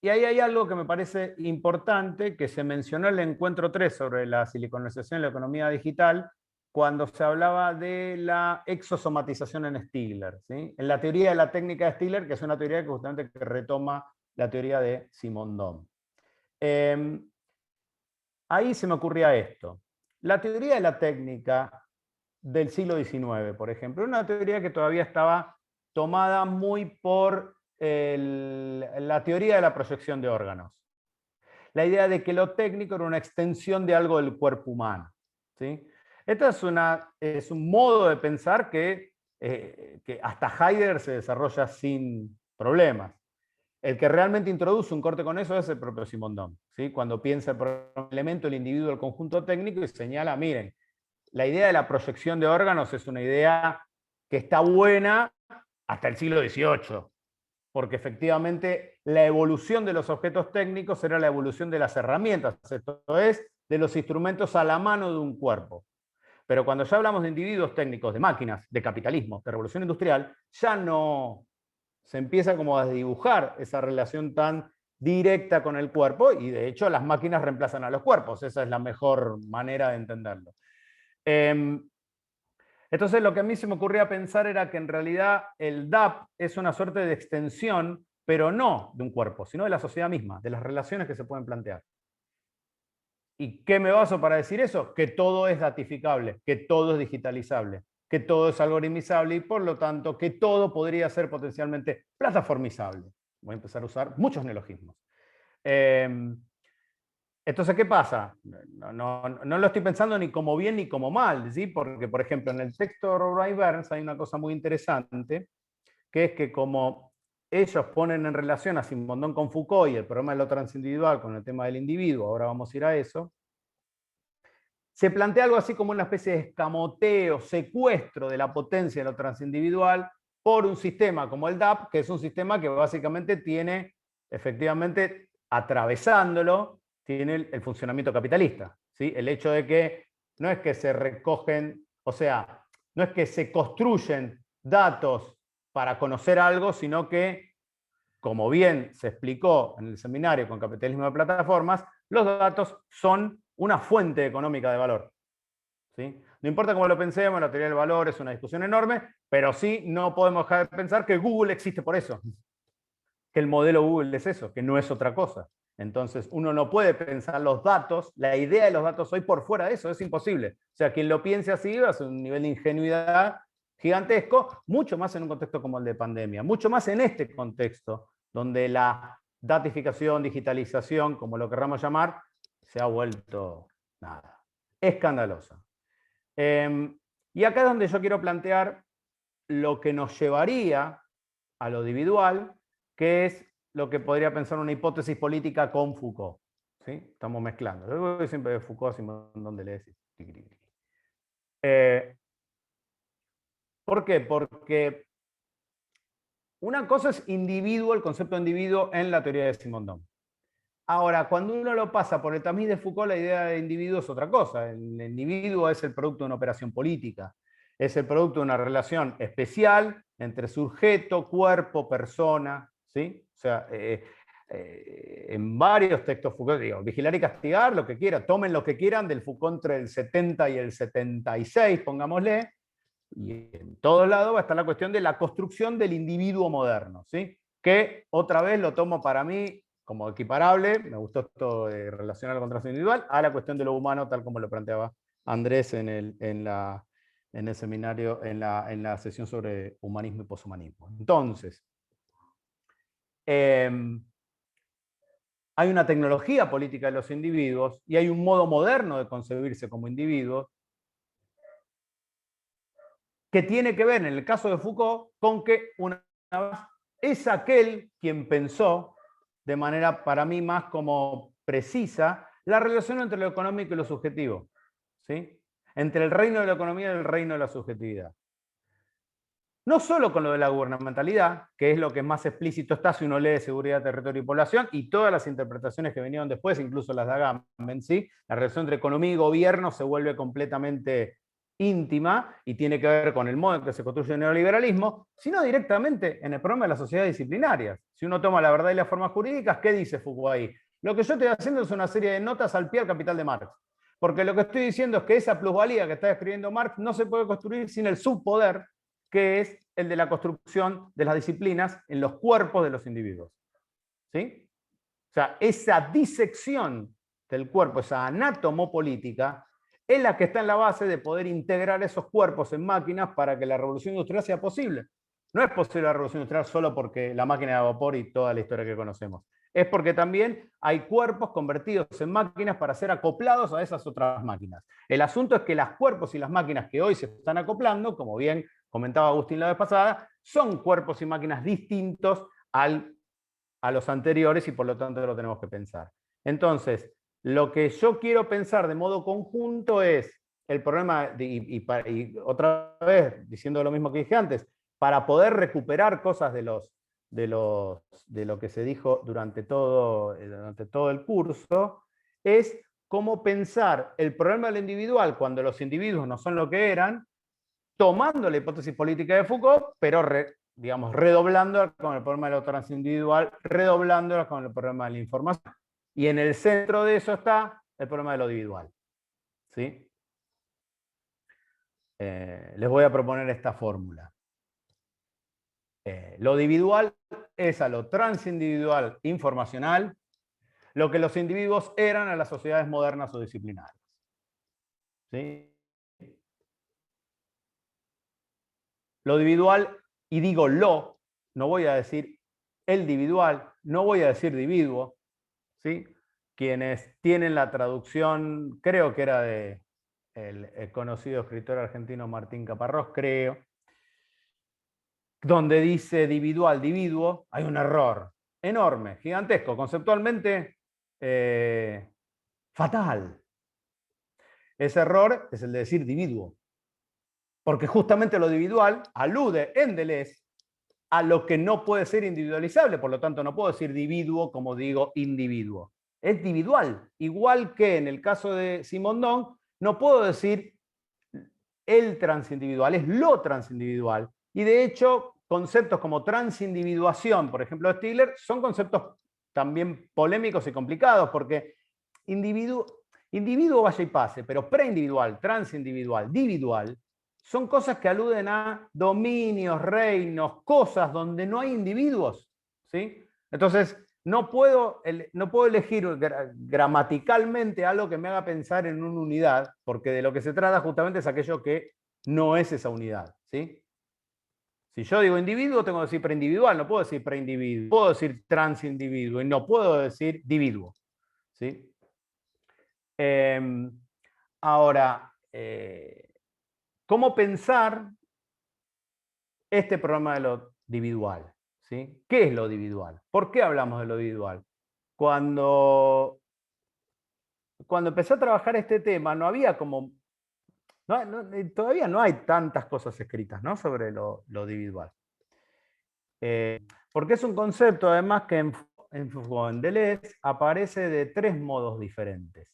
ahí hay algo que me parece importante, que se mencionó en el encuentro 3 sobre la siliconización y la economía digital, cuando se hablaba de la exosomatización en Stigler, ¿sí? En la teoría de la técnica de Stigler, que es una teoría que justamente retoma la teoría de Simondon. Ahí se me ocurría esto. La teoría de la técnica del siglo XIX, por ejemplo, una teoría que todavía estaba tomada muy por la teoría de la proyección de órganos. La idea de que lo técnico era una extensión de algo del cuerpo humano. ¿Sí? Esto es un modo de pensar que hasta Heidegger se desarrolla sin problemas. El que realmente introduce un corte con eso es el propio Simondon, ¿sí? Cuando piensa por un elemento, el individuo, el conjunto técnico, y señala, miren, la idea de la proyección de órganos es una idea que está buena hasta el siglo XVIII, porque efectivamente la evolución de los objetos técnicos era la evolución de las herramientas, esto es, de los instrumentos a la mano de un cuerpo. Pero cuando ya hablamos de individuos técnicos, de máquinas, de capitalismo, de revolución industrial, ya no se empieza como a dibujar esa relación tan directa con el cuerpo, y de hecho las máquinas reemplazan a los cuerpos, esa es la mejor manera de entenderlo. Entonces lo que a mí se me ocurría pensar era que en realidad el DAP es una suerte de extensión, pero no de un cuerpo, sino de la sociedad misma, de las relaciones que se pueden plantear. ¿Y qué me baso para decir eso? Que todo es datificable, que todo es digitalizable, que todo es algoritmizable y por lo tanto que todo podría ser potencialmente plataformizable. Voy a empezar a usar muchos neologismos. Entonces, ¿qué pasa? No lo estoy pensando ni como bien ni como mal, ¿sí? Porque, por ejemplo, en el texto de Roy Burns hay una cosa muy interesante, que es que como ellos ponen en relación a Simondon con Foucault y el problema de lo transindividual con el tema del individuo, ahora vamos a ir a eso, se plantea algo así como una especie de escamoteo, secuestro de la potencia de lo transindividual por un sistema como el DAP, que es un sistema que básicamente tiene, efectivamente, atravesándolo, tiene el funcionamiento capitalista. ¿Sí? El hecho de que no es que se recogen, o sea, no es que se construyen datos para conocer algo, sino que como bien se explicó en el seminario con capitalismo de plataformas, los datos son una fuente económica de valor. ¿Sí? No importa cómo lo pensemos, la teoría del valor es una discusión enorme, pero sí no podemos dejar de pensar que Google existe por eso. Que el modelo Google es eso, que no es otra cosa. Entonces, uno no puede pensar los datos, la idea de los datos hoy por fuera de eso, es imposible. O sea, quien lo piense así va a ser un nivel de ingenuidad gigantesco, mucho más en un contexto como el de pandemia, mucho más en este contexto, donde la datificación, digitalización, como lo querramos llamar, se ha vuelto nada, escandalosa. Y acá es donde yo quiero plantear lo que nos llevaría a lo individual, que es lo que podría pensar una hipótesis política con Foucault. ¿Sí? Estamos mezclando. Yo voy siempre de Foucault, donde le decís. ¿Por qué? Porque una cosa es individuo, el concepto de individuo en la teoría de Simondon. Ahora, cuando uno lo pasa por el tamiz de Foucault, la idea de individuo es otra cosa. El individuo es el producto de una operación política. Es el producto de una relación especial entre sujeto, cuerpo, persona. ¿Sí? O sea, en varios textos Foucault, digo, vigilar y castigar, lo que quiera, tomen lo que quieran del Foucault entre el 70 y el 76, pongámosle, y en todo lado va a estar la cuestión de la construcción del individuo moderno, ¿sí? Que otra vez lo tomo para mí como equiparable, me gustó esto de relacionar el contraste individual, a la cuestión de lo humano, tal como lo planteaba Andrés en el seminario, en la sesión sobre humanismo y poshumanismo. Entonces, hay una tecnología política de los individuos y hay un modo moderno de concebirse como individuos que tiene que ver, en el caso de Foucault, con que una vez es aquel quien pensó, de manera para mí más como precisa, la relación entre lo económico y lo subjetivo, ¿sí? Entre el reino de la economía y el reino de la subjetividad. No solo con lo de la gubernamentalidad, que es lo que más explícito está si uno lee seguridad, territorio y población, y todas las interpretaciones que vinieron después, incluso las de Agamben, ¿sí? La relación entre economía y gobierno se vuelve completamente íntima y tiene que ver con el modo en que se construye el neoliberalismo, sino directamente en el problema de las sociedades disciplinarias. Si uno toma la verdad y las formas jurídicas, ¿qué dice Foucault ahí? Lo que yo estoy haciendo es una serie de notas al pie al capital de Marx. Porque lo que estoy diciendo es que esa plusvalía que está describiendo Marx no se puede construir sin el subpoder, que es el de la construcción de las disciplinas en los cuerpos de los individuos. ¿Sí? O sea, esa disección del cuerpo, esa anatomopolítica, es la que está en la base de poder integrar esos cuerpos en máquinas para que la revolución industrial sea posible. No es posible la revolución industrial solo porque la máquina de vapor y toda la historia que conocemos. Es porque también hay cuerpos convertidos en máquinas para ser acoplados a esas otras máquinas. El asunto es que los cuerpos y las máquinas que hoy se están acoplando, como bien comentaba Agustín la vez pasada, son cuerpos y máquinas distintos a los anteriores y por lo tanto lo tenemos que pensar. Entonces, lo que yo quiero pensar de modo conjunto es el problema, y otra vez diciendo lo mismo que dije antes, para poder recuperar cosas de lo que se dijo durante todo el curso, es cómo pensar el problema del individual cuando los individuos no son lo que eran, tomando la hipótesis política de Foucault, pero digamos, redoblándola con el problema de lo transindividual, redoblándola con el problema de la información. Y en el centro de eso está el problema de lo individual. ¿Sí? Les voy a proponer esta fórmula. Lo individual es a lo transindividual informacional lo que los individuos eran a las sociedades modernas o disciplinarias. ¿Sí? Lo individual, y digo lo, no voy a decir el individual, no voy a decir individuo, ¿sí? Quienes tienen la traducción, creo que era de el conocido escritor argentino Martín Caparrós, creo, donde dice individual, individuo, hay un error enorme, gigantesco, conceptualmente fatal. Ese error es el de decir individuo. Porque justamente lo individual alude en Deleuze a lo que no puede ser individualizable, por lo tanto no puedo decir individuo como digo individuo. Es individual, igual que en el caso de Simondon, no puedo decir el transindividual, es lo transindividual. Y de hecho, conceptos como transindividuación, por ejemplo, de Stigler, son conceptos también polémicos y complicados, porque individuo vaya y pase, pero preindividual, transindividual, individual, son cosas que aluden a dominios, reinos, cosas donde no hay individuos, ¿sí? Entonces, no puedo elegir gramaticalmente algo que me haga pensar en una unidad, porque de lo que se trata justamente es aquello que no es esa unidad, ¿sí? Si yo digo individuo, tengo que decir preindividual, no puedo decir preindividuo, puedo decir transindividuo y no puedo decir dividuo, ¿sí? Ahora, ¿cómo pensar este problema de lo individual? ¿Sí? ¿Qué es lo individual? ¿Por qué hablamos de lo individual? Cuando empecé a trabajar este tema, no había como... todavía no hay tantas cosas escritas, ¿no?, sobre lo individual. Porque es un concepto, además, que en Deleuze aparece de 3 modos diferentes.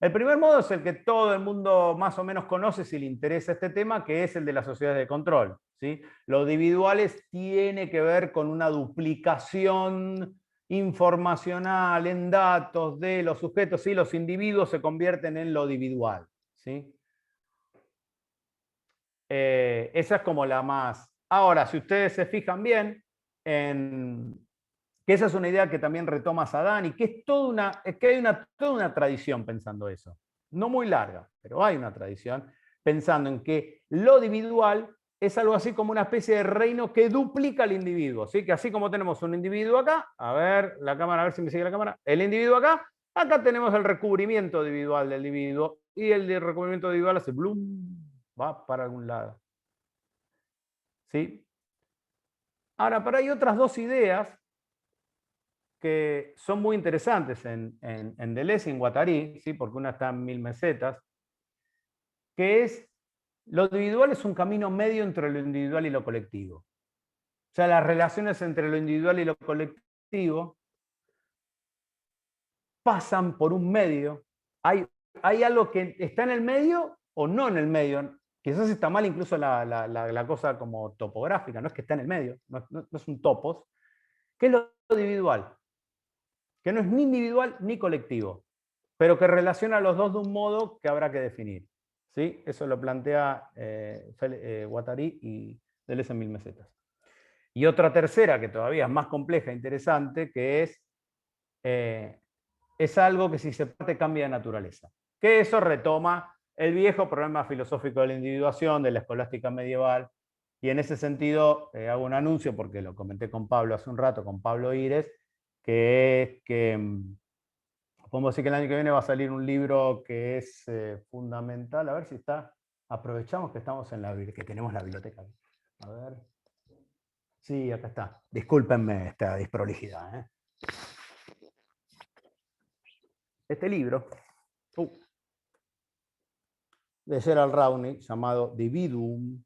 El primer modo es el que todo el mundo más o menos conoce si le interesa este tema, que es el de las sociedades de control, ¿sí? Lo individuales tiene que ver con una duplicación informacional en datos de los sujetos, y los individuos se convierten en lo individual, ¿sí? Esa es como la más... Ahora, si ustedes se fijan bien, que esa es una idea que también retoma Saddam, y que es que hay toda una tradición pensando eso. No muy larga, pero hay una tradición pensando en que lo individual es algo así como una especie de reino que duplica al individuo. ¿Sí? Que así como tenemos un individuo acá, a ver la cámara, a ver si me sigue la cámara, el individuo acá tenemos el recubrimiento individual del individuo, y el de recubrimiento individual hace blum, va para algún lado. ¿Sí? Ahora, pero hay otras 2 ideas que son muy interesantes en Deleuze y en Guattari, ¿sí? Porque una está en 1000 mesetas, que es lo individual es un camino medio entre lo individual y lo colectivo. O sea, las relaciones entre lo individual y lo colectivo pasan por un medio. Hay algo que está en el medio o no en el medio. Quizás está mal incluso la cosa como topográfica, no es que está en el medio, no es un topos, que es lo individual, que no es ni individual ni colectivo, pero que relaciona a los dos de un modo que habrá que definir, ¿sí? Eso lo plantea Guattari y Deleuze en 1000 mesetas. Y otra tercera, que todavía es más compleja e interesante, que es algo que si se parte cambia de naturaleza. Que eso retoma el viejo problema filosófico de la individuación, de la escolástica medieval, y en ese sentido hago un anuncio, porque lo comenté con Pablo hace un rato, con Pablo Ires, que es que podemos decir que el año que viene va a salir un libro que es fundamental. A ver si está. Aprovechamos que estamos que tenemos la biblioteca. A ver. Sí, acá está. Discúlpenme esta desprolijidad. Este libro de Gerald Rawney, llamado Dividuum,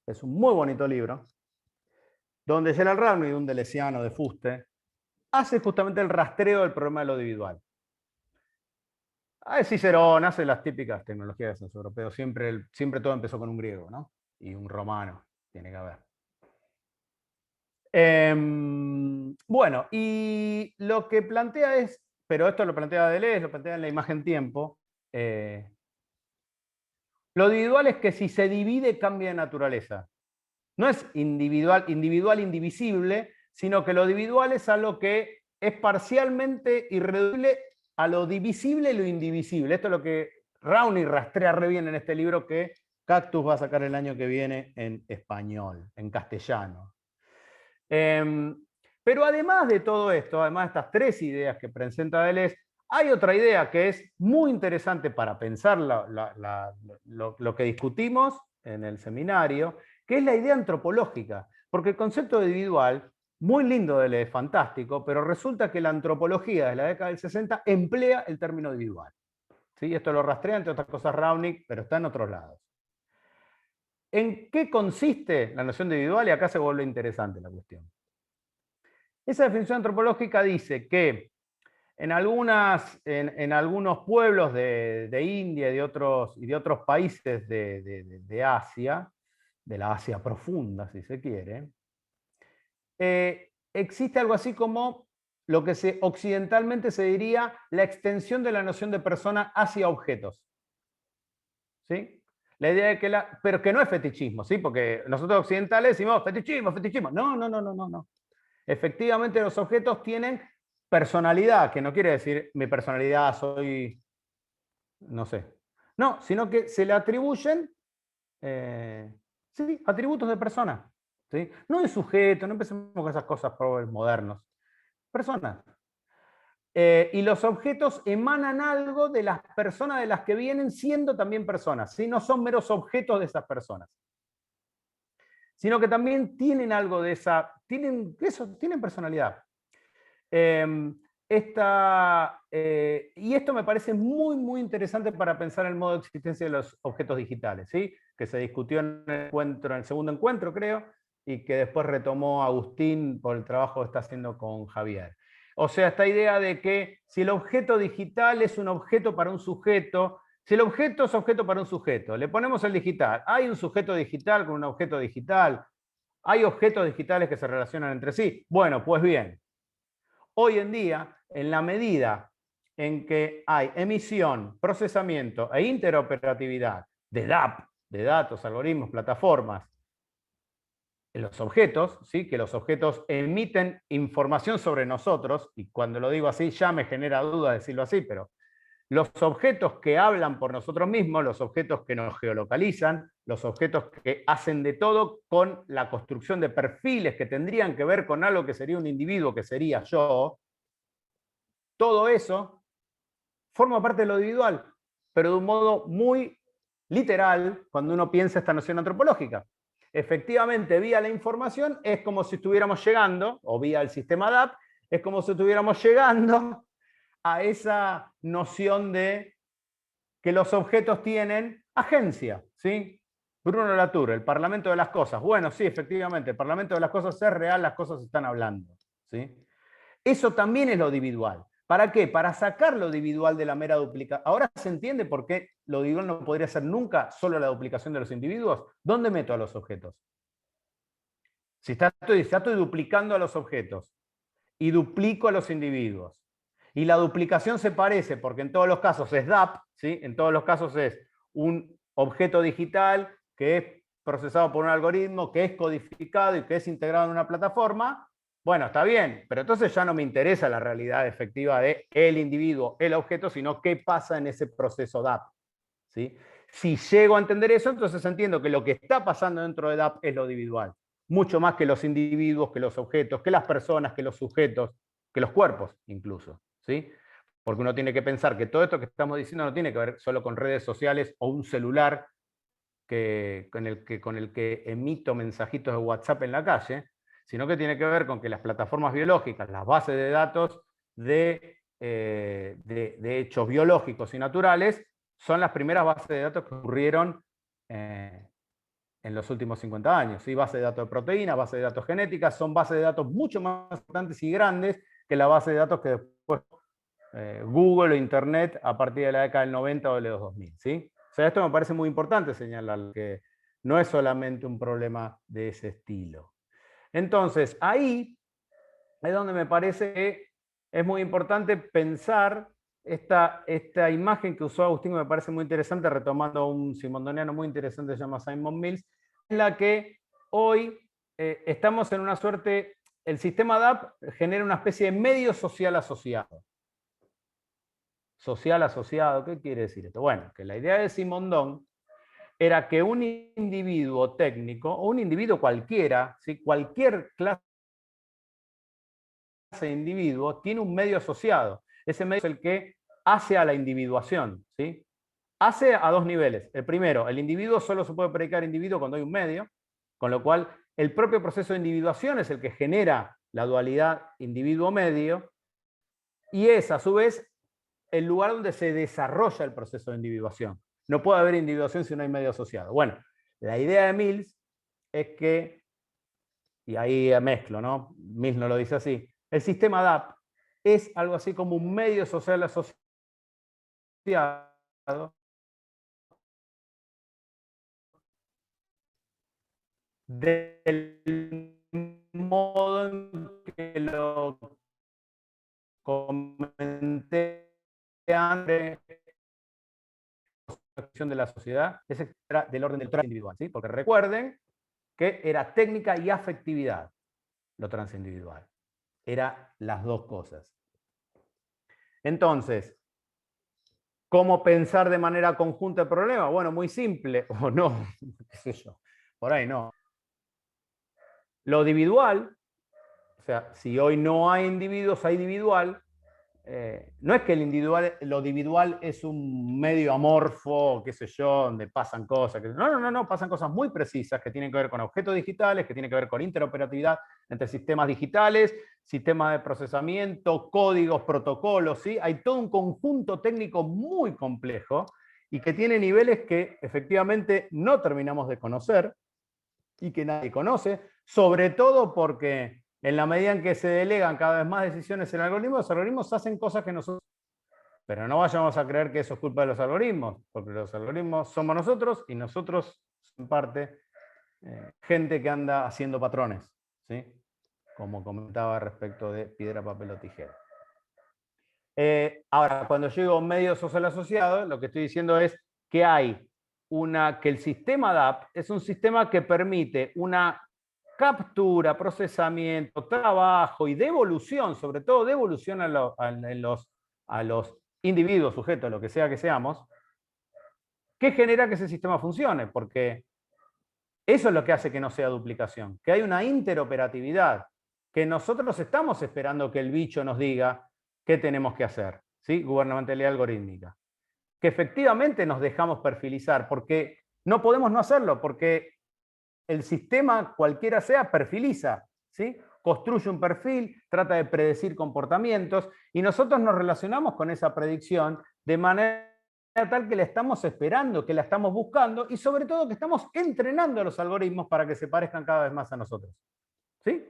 es un muy bonito libro, donde Gerald Rawney, un deleuziano de fuste, hace justamente el rastreo del problema de lo individual. Cicerón hace las típicas tecnologías de los europeos. Siempre todo empezó con un griego, ¿no? Y un romano, tiene que haber. Bueno, y lo que plantea es, pero esto lo plantea Deleuze, lo plantea en la imagen tiempo, lo individual es que si se divide cambia de naturaleza. No es individual indivisible, sino que lo individual es algo que es parcialmente irreducible a lo divisible y lo indivisible. Esto es lo que Rawney rastrea re bien en este libro que Cactus va a sacar el año que viene en español, en castellano. Pero además de todo esto, además de estas 3 ideas que presenta Deleuze, hay otra idea que es muy interesante para pensar lo que discutimos en el seminario, que es la idea antropológica. Porque el concepto de individual, muy lindo de Deleuze, fantástico, pero resulta que la antropología de la década del 60 emplea el término individual. ¿Sí? Esto lo rastrea, entre otras cosas, Rawney, pero está en otros lados. ¿En qué consiste la noción de individual? Y acá se vuelve interesante la cuestión. Esa definición antropológica dice que en algunos pueblos de India y de otros países de Asia, de la Asia profunda, si se quiere, existe algo así como lo que occidentalmente se diría la extensión de la noción de persona hacia objetos. ¿Sí? La idea de que pero que no es fetichismo, ¿sí? Porque nosotros occidentales decimos fetichismo, fetichismo. No, no, no, no, no, no. Efectivamente los objetos tienen personalidad, que no quiere decir mi personalidad soy, no sé. No, sino que se le atribuyen sí, atributos de persona. ¿Sí? No de sujeto, no empecemos con esas cosas modernos. Personas. Y los objetos emanan algo de las personas de las que vienen siendo también personas. ¿Sí? No son meros objetos de esas personas. Sino que también tienen algo de esa, tienen personalidad. Y esto me parece muy, muy interesante para pensar el modo de existencia de los objetos digitales, ¿sí? Que se discutió en el segundo encuentro, creo, y que después retomó Agustín por el trabajo que está haciendo con Javier. O sea, esta idea de que si el objeto digital es un objeto para un sujeto, si el objeto es objeto para un sujeto, le ponemos el digital, hay un sujeto digital con un objeto digital, hay objetos digitales que se relacionan entre sí. Bueno, pues bien, hoy en día, en la medida en que hay emisión, procesamiento e interoperatividad de DAP, de datos, algoritmos, plataformas, en los objetos, ¿sí? Que los objetos emiten información sobre nosotros, y cuando lo digo así ya me genera duda decirlo así, pero los objetos que hablan por nosotros mismos, los objetos que nos geolocalizan, los objetos que hacen de todo con la construcción de perfiles que tendrían que ver con algo que sería un individuo, que sería yo, todo eso forma parte de lo individual, pero de un modo muy literal cuando uno piensa esta noción antropológica. Efectivamente, vía la información es como si estuviéramos llegando, o vía el sistema DAP, es como si estuviéramos llegando a esa noción de que los objetos tienen agencia, ¿sí? Bruno Latour, el Parlamento de las Cosas. Bueno, sí, efectivamente, el Parlamento de las Cosas es real, las cosas están hablando, ¿sí? Eso también es lo individual. ¿Para qué? Para sacar lo individual de la mera duplicación. Ahora se entiende por qué lo individual no podría ser nunca solo la duplicación de los individuos. ¿Dónde meto a los objetos? Si estoy duplicando a los objetos y duplico a los individuos, y la duplicación se parece porque en todos los casos es DAP, ¿sí? En todos los casos es un objeto digital que es procesado por un algoritmo, que es codificado y que es integrado en una plataforma. Bueno, está bien, pero entonces ya no me interesa la realidad efectiva de el individuo, el objeto, sino qué pasa en ese proceso DAP. ¿Sí? Si llego a entender eso, entonces entiendo que lo que está pasando dentro de DAP es lo individual. Mucho más que los individuos, que los objetos, que las personas, que los sujetos, que los cuerpos incluso. ¿Sí? Porque uno tiene que pensar que todo esto que estamos diciendo no tiene que ver solo con redes sociales o un celular con el que emito mensajitos de WhatsApp en la calle, sino que tiene que ver con que las plataformas biológicas, las bases de datos de hechos biológicos y naturales, son las primeras bases de datos que ocurrieron en los últimos 50 años. ¿Sí? Bases de datos de proteínas, bases de datos genéticas, son bases de datos mucho más importantes y grandes que la base de datos que después Google o Internet a partir de la década del 90 o de los 2000. ¿Sí? O sea, esto me parece muy importante señalar, que no es solamente un problema de ese estilo. Entonces, ahí es donde me parece que es muy importante pensar esta imagen que usó Agustín, que me parece muy interesante, retomando un simondoniano muy interesante que se llama Simon Mills, en la que hoy estamos en una suerte, el sistema DAP genera una especie de medio social asociado. Social asociado, ¿qué quiere decir esto? Bueno, que la idea de Simondon era que un individuo técnico, o un individuo cualquiera, ¿sí? Cualquier clase de individuo tiene un medio asociado. Ese medio es el que hace a la individuación, ¿sí? Hace a dos niveles. El primero, el individuo solo se puede predicar individuo cuando hay un medio, con lo cual el propio proceso de individuación es el que genera la dualidad individuo-medio, y es a su vez el lugar donde se desarrolla el proceso de individuación. No puede haber individuación si no hay medio asociado. Bueno, la idea de Mills es que, y ahí mezclo, ¿no? Mills no lo dice así, el sistema DAP es algo así como un medio social asociado del modo en que lo comenté antes, la acción de la sociedad, es del orden del transindividual, ¿sí? Porque recuerden que era técnica y afectividad lo transindividual. Era las dos cosas. Entonces, ¿cómo pensar de manera conjunta el problema? Bueno, muy simple, o no, qué sé yo, por ahí no. Lo individual, o sea, si hoy no hay individuos, hay individual, no es que lo individual es un medio amorfo, qué sé yo, donde pasan cosas. No, pasan cosas muy precisas que tienen que ver con objetos digitales, que tienen que ver con interoperatividad entre sistemas digitales, sistemas de procesamiento, códigos, protocolos, ¿sí? Hay todo un conjunto técnico muy complejo y que tiene niveles que efectivamente no terminamos de conocer y que nadie conoce, sobre todo porque en la medida en que se delegan cada vez más decisiones en algoritmos, los algoritmos hacen cosas que nosotros... Pero no vayamos a creer que eso es culpa de los algoritmos, porque los algoritmos somos nosotros y nosotros, en parte, gente que anda haciendo patrones, ¿sí? Como comentaba respecto de piedra, papel o tijera. Ahora, cuando yo digo medios social asociados, lo que estoy diciendo es que que el sistema DAP es un sistema que permite una captura, procesamiento, trabajo y devolución, sobre todo devolución a los individuos, sujetos, lo que sea que seamos, que genera que ese sistema funcione, porque eso es lo que hace que no sea duplicación, que hay una interoperatividad, que nosotros estamos esperando que el bicho nos diga qué tenemos que hacer, ¿sí? Gubernamentalidad algorítmica. Que efectivamente nos dejamos perfilizar, porque no podemos no hacerlo, porque el sistema, cualquiera sea, perfiliza, ¿sí? Construye un perfil, trata de predecir comportamientos, y nosotros nos relacionamos con esa predicción de manera tal que la estamos esperando, que la estamos buscando, y sobre todo que estamos entrenando a los algoritmos para que se parezcan cada vez más a nosotros. ¿Sí?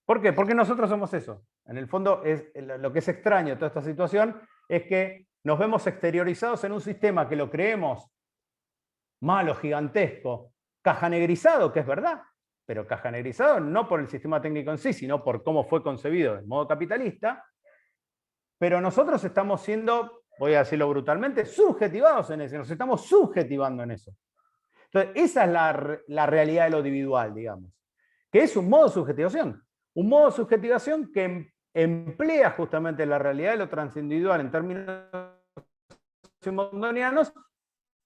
¿Por qué? Porque nosotros somos eso. En el fondo, lo que es extraño de toda esta situación es que nos vemos exteriorizados en un sistema que lo creemos malo, gigantesco, cajanegrizado, que es verdad, pero cajanegrizado no por el sistema técnico en sí, sino por cómo fue concebido en modo capitalista, pero nosotros estamos siendo, voy a decirlo brutalmente, subjetivados en eso, nos estamos subjetivando en eso. Entonces, esa es la realidad de lo individual, digamos, que es un modo de subjetivación. Un modo de subjetivación que emplea justamente la realidad de lo transindividual en términos simondonianos,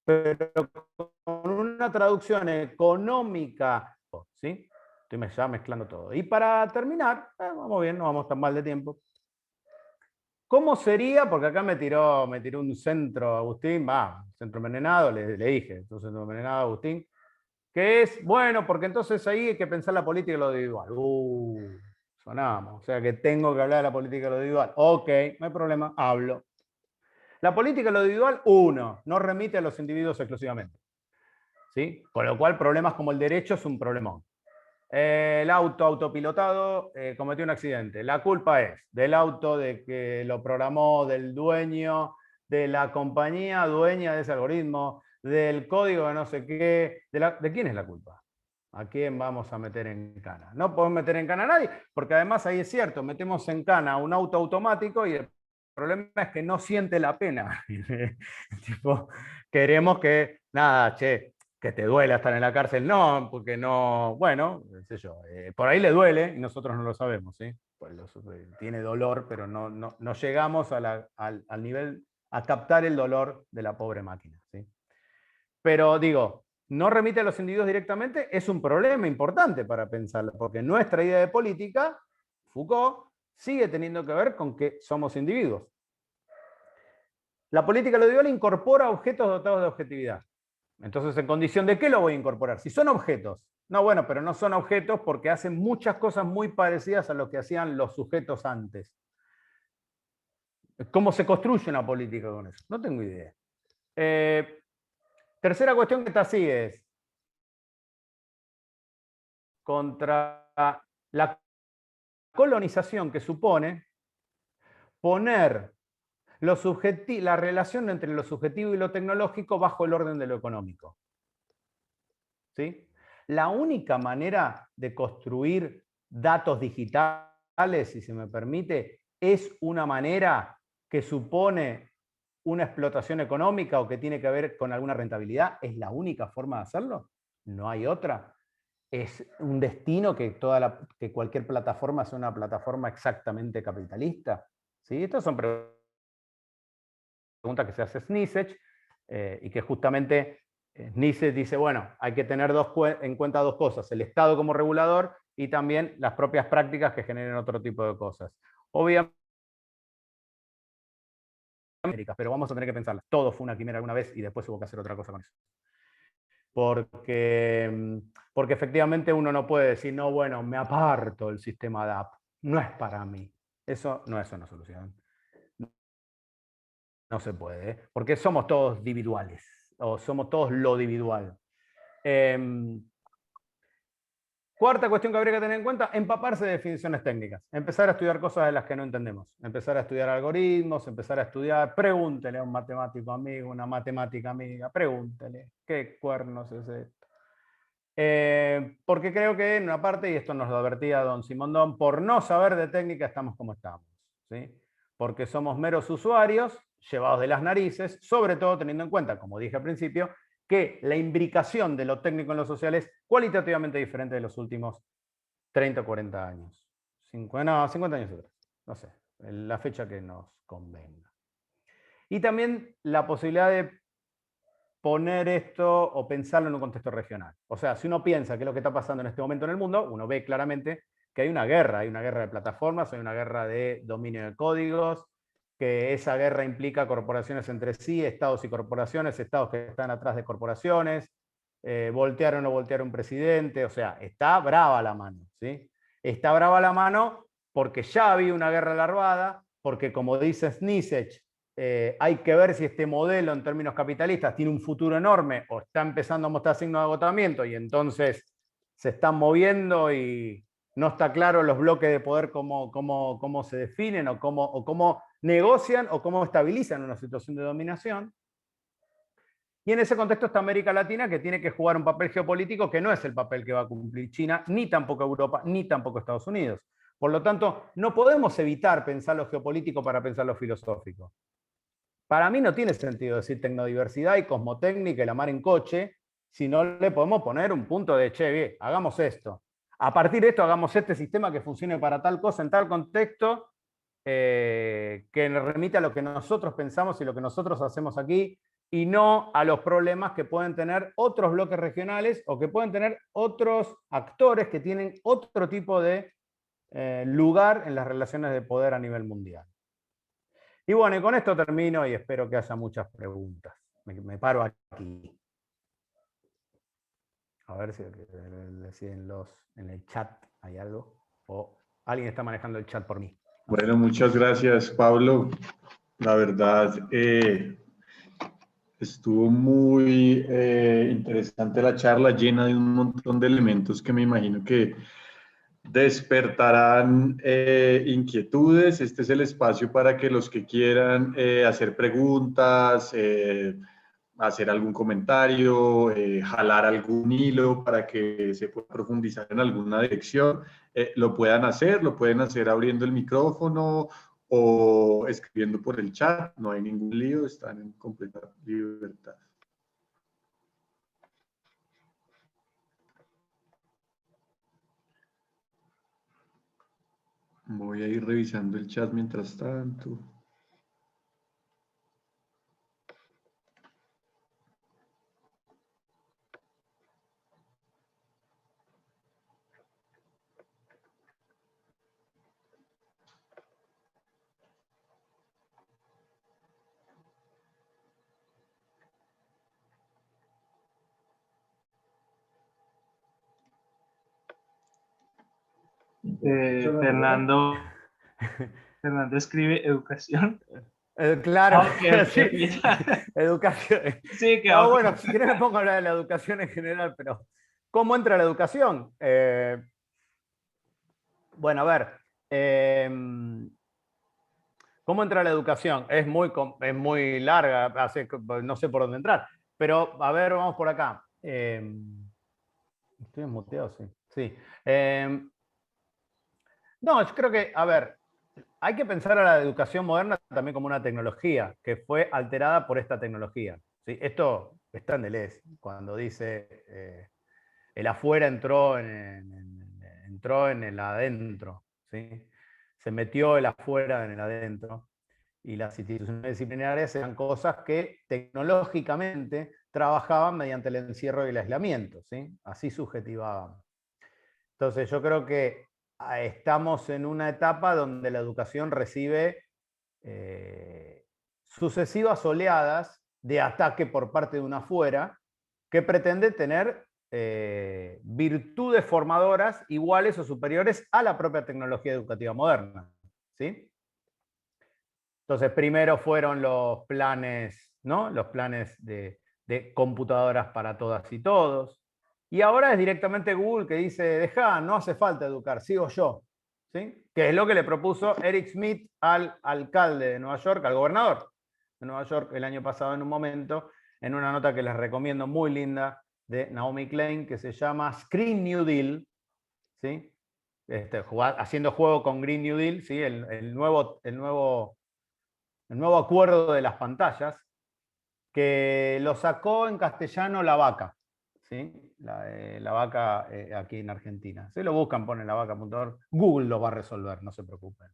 pero con una traducción económica, ¿sí? Estoy ya mezclando todo. Y para terminar, vamos bien, no vamos tan mal de tiempo. ¿Cómo sería? Porque acá me tiró un centro Agustín, centro envenenado, le dije, entonces centro envenenado Agustín, que es, bueno, porque entonces ahí hay que pensar la política de lo individual. Sonamos, o sea que tengo que hablar de la política de lo individual. Ok, no hay problema, hablo. La política de lo individual, no remite a los individuos exclusivamente, ¿sí? Con lo cual problemas como el derecho es un problemón. El autopilotado cometió un accidente. La culpa es del auto, de que lo programó, del dueño de la compañía dueña de ese algoritmo, del código de no sé qué. ¿De quién es la culpa? ¿A quién vamos a meter en cana? No podemos meter en cana a nadie, porque además ahí es cierto, metemos en cana a un auto automático y el problema es que no siente la pena. Tipo, queremos que, nada, che, que te duele estar en la cárcel, no, porque no, bueno, qué sé yo, por ahí le duele y nosotros no lo sabemos, ¿sí? Pues tiene dolor, pero no llegamos al nivel, a captar el dolor de la pobre máquina, ¿sí? Pero digo, no remite a los individuos directamente, es un problema importante para pensarlo, porque nuestra idea de política, Foucault, sigue teniendo que ver con que somos individuos. La política de lo individual incorpora objetos dotados de objetividad. Entonces, ¿en condición de qué lo voy a incorporar? Si son objetos. No, bueno, pero no son objetos porque hacen muchas cosas muy parecidas a lo que hacían los sujetos antes. ¿Cómo se construye una política con eso? No tengo idea. Tercera cuestión que está así es contra la colonización que supone poner la relación entre lo subjetivo y lo tecnológico bajo el orden de lo económico. ¿Sí? la única manera de construir datos digitales, si se me permite, es una manera que supone una explotación económica o que tiene que ver con alguna rentabilidad. ¿Es la única forma de hacerlo? ¿No hay otra? ¿Es un destino que, que cualquier plataforma sea una plataforma exactamente capitalista? ¿Sí? Estas son preguntas que se hace Snisech y que justamente Snisech dice, bueno, hay que tener en cuenta dos cosas, el Estado como regulador y también las propias prácticas que generen otro tipo de cosas. Obviamente, pero vamos a tener que pensarlo. Todo fue una quimera alguna vez y después hubo que hacer otra cosa con eso. Porque efectivamente uno no puede decir, no, bueno, me aparto del sistema DAP. No es para mí. Eso no es una solución. No se puede, ¿eh? Porque somos todos individuales, o somos todos lo individual. Cuarta cuestión que habría que tener en cuenta, empaparse de definiciones técnicas. Empezar a estudiar cosas de las que no entendemos. Empezar a estudiar algoritmos, empezar a estudiar, pregúntele a un matemático amigo, una matemática amiga, pregúntele, ¿qué cuernos es esto? Porque creo que en una parte, y esto nos lo advertía don Simondón, por no saber de técnica estamos como estamos, ¿sí? Porque somos meros usuarios, llevados de las narices, sobre todo teniendo en cuenta, como dije al principio, que la imbricación de lo técnico en lo social es cualitativamente diferente de los últimos 30 o 40 años. 50 años atrás, no sé, la fecha que nos convenga. Y también la posibilidad de poner esto o pensarlo en un contexto regional. O sea, si uno piensa qué es lo que está pasando en este momento en el mundo, uno ve claramente que hay una guerra de plataformas, hay una guerra de dominio de códigos, que esa guerra implica corporaciones entre sí, estados y corporaciones, estados que están atrás de corporaciones, voltear o no voltear un presidente, o sea, está brava la mano, ¿sí? Está brava la mano porque ya había una guerra larvada, porque como dice Snisech, hay que ver si este modelo en términos capitalistas tiene un futuro enorme o está empezando a mostrar signos de agotamiento y entonces se están moviendo y no está claro los bloques de poder cómo se definen o cómo negocian o cómo estabilizan una situación de dominación. Y en ese contexto está América Latina, que tiene que jugar un papel geopolítico que no es el papel que va a cumplir China, ni tampoco Europa, ni tampoco Estados Unidos. Por lo tanto, no podemos evitar pensar lo geopolítico para pensar lo filosófico. Para mí no tiene sentido decir tecnodiversidad y cosmotécnica y la mar en coche si no le podemos poner un punto de, che, bien, hagamos esto. A partir de esto hagamos este sistema que funcione para tal cosa en tal contexto, que remite a lo que nosotros pensamos y lo que nosotros hacemos aquí, y no a los problemas que pueden tener otros bloques regionales o que pueden tener otros actores que tienen otro tipo de lugar en las relaciones de poder a nivel mundial. Y bueno, y con esto termino y espero que haya muchas preguntas. Me paro aquí. A ver si deciden en el chat hay algo. O alguien está manejando el chat por mí. Bueno, muchas gracias, Pablo. La verdad, estuvo muy interesante la charla, llena de un montón de elementos que me imagino que despertarán inquietudes. Este es el espacio para que los que quieran hacer preguntas, hacer algún comentario, jalar algún hilo para que se pueda profundizar en alguna dirección, lo pueden hacer abriendo el micrófono o escribiendo por el chat, no hay ningún lío, están en completa libertad. Voy a ir revisando el chat mientras tanto. Fernando escribe educación. Claro, Okay. sí. Educación. Sí, que No, bueno, si querés me pongo a hablar de la educación en general, pero ¿cómo entra la educación? Bueno, a ver, ¿cómo entra la educación? Es muy larga, no sé por dónde entrar, pero a ver, vamos por acá. Estoy muteado, sí. Sí. No, yo creo que, a ver, hay que pensar a la educación moderna también como una tecnología que fue alterada por esta tecnología. ¿Sí? Esto está en Deleuze, cuando dice el afuera entró en el adentro. ¿Sí? Se metió el afuera en el adentro. Y las instituciones disciplinarias eran cosas que tecnológicamente trabajaban mediante el encierro y el aislamiento. ¿Sí? Así subjetivaban. Entonces yo creo que estamos en una etapa donde la educación recibe sucesivas oleadas de ataque por parte de una afuera que pretende tener virtudes formadoras iguales o superiores a la propia tecnología educativa moderna. ¿Sí? Entonces, primero fueron los planes, ¿no? Los planes de computadoras para todas y todos. Y ahora es directamente Google que dice, deja, no hace falta educar, sigo yo. ¿Sí? Que es lo que le propuso Eric Schmidt al alcalde de Nueva York, al gobernador de Nueva York el año pasado en un momento, en una nota que les recomiendo muy linda de Naomi Klein, que se llama Screen New Deal, ¿sí? Haciendo juego con Green New Deal, ¿sí? el nuevo acuerdo de las pantallas, que lo sacó en castellano La Vaca, ¿sí? La Vaca aquí en Argentina. Si lo buscan, ponen lavaca.org, Google lo va a resolver, no se preocupen.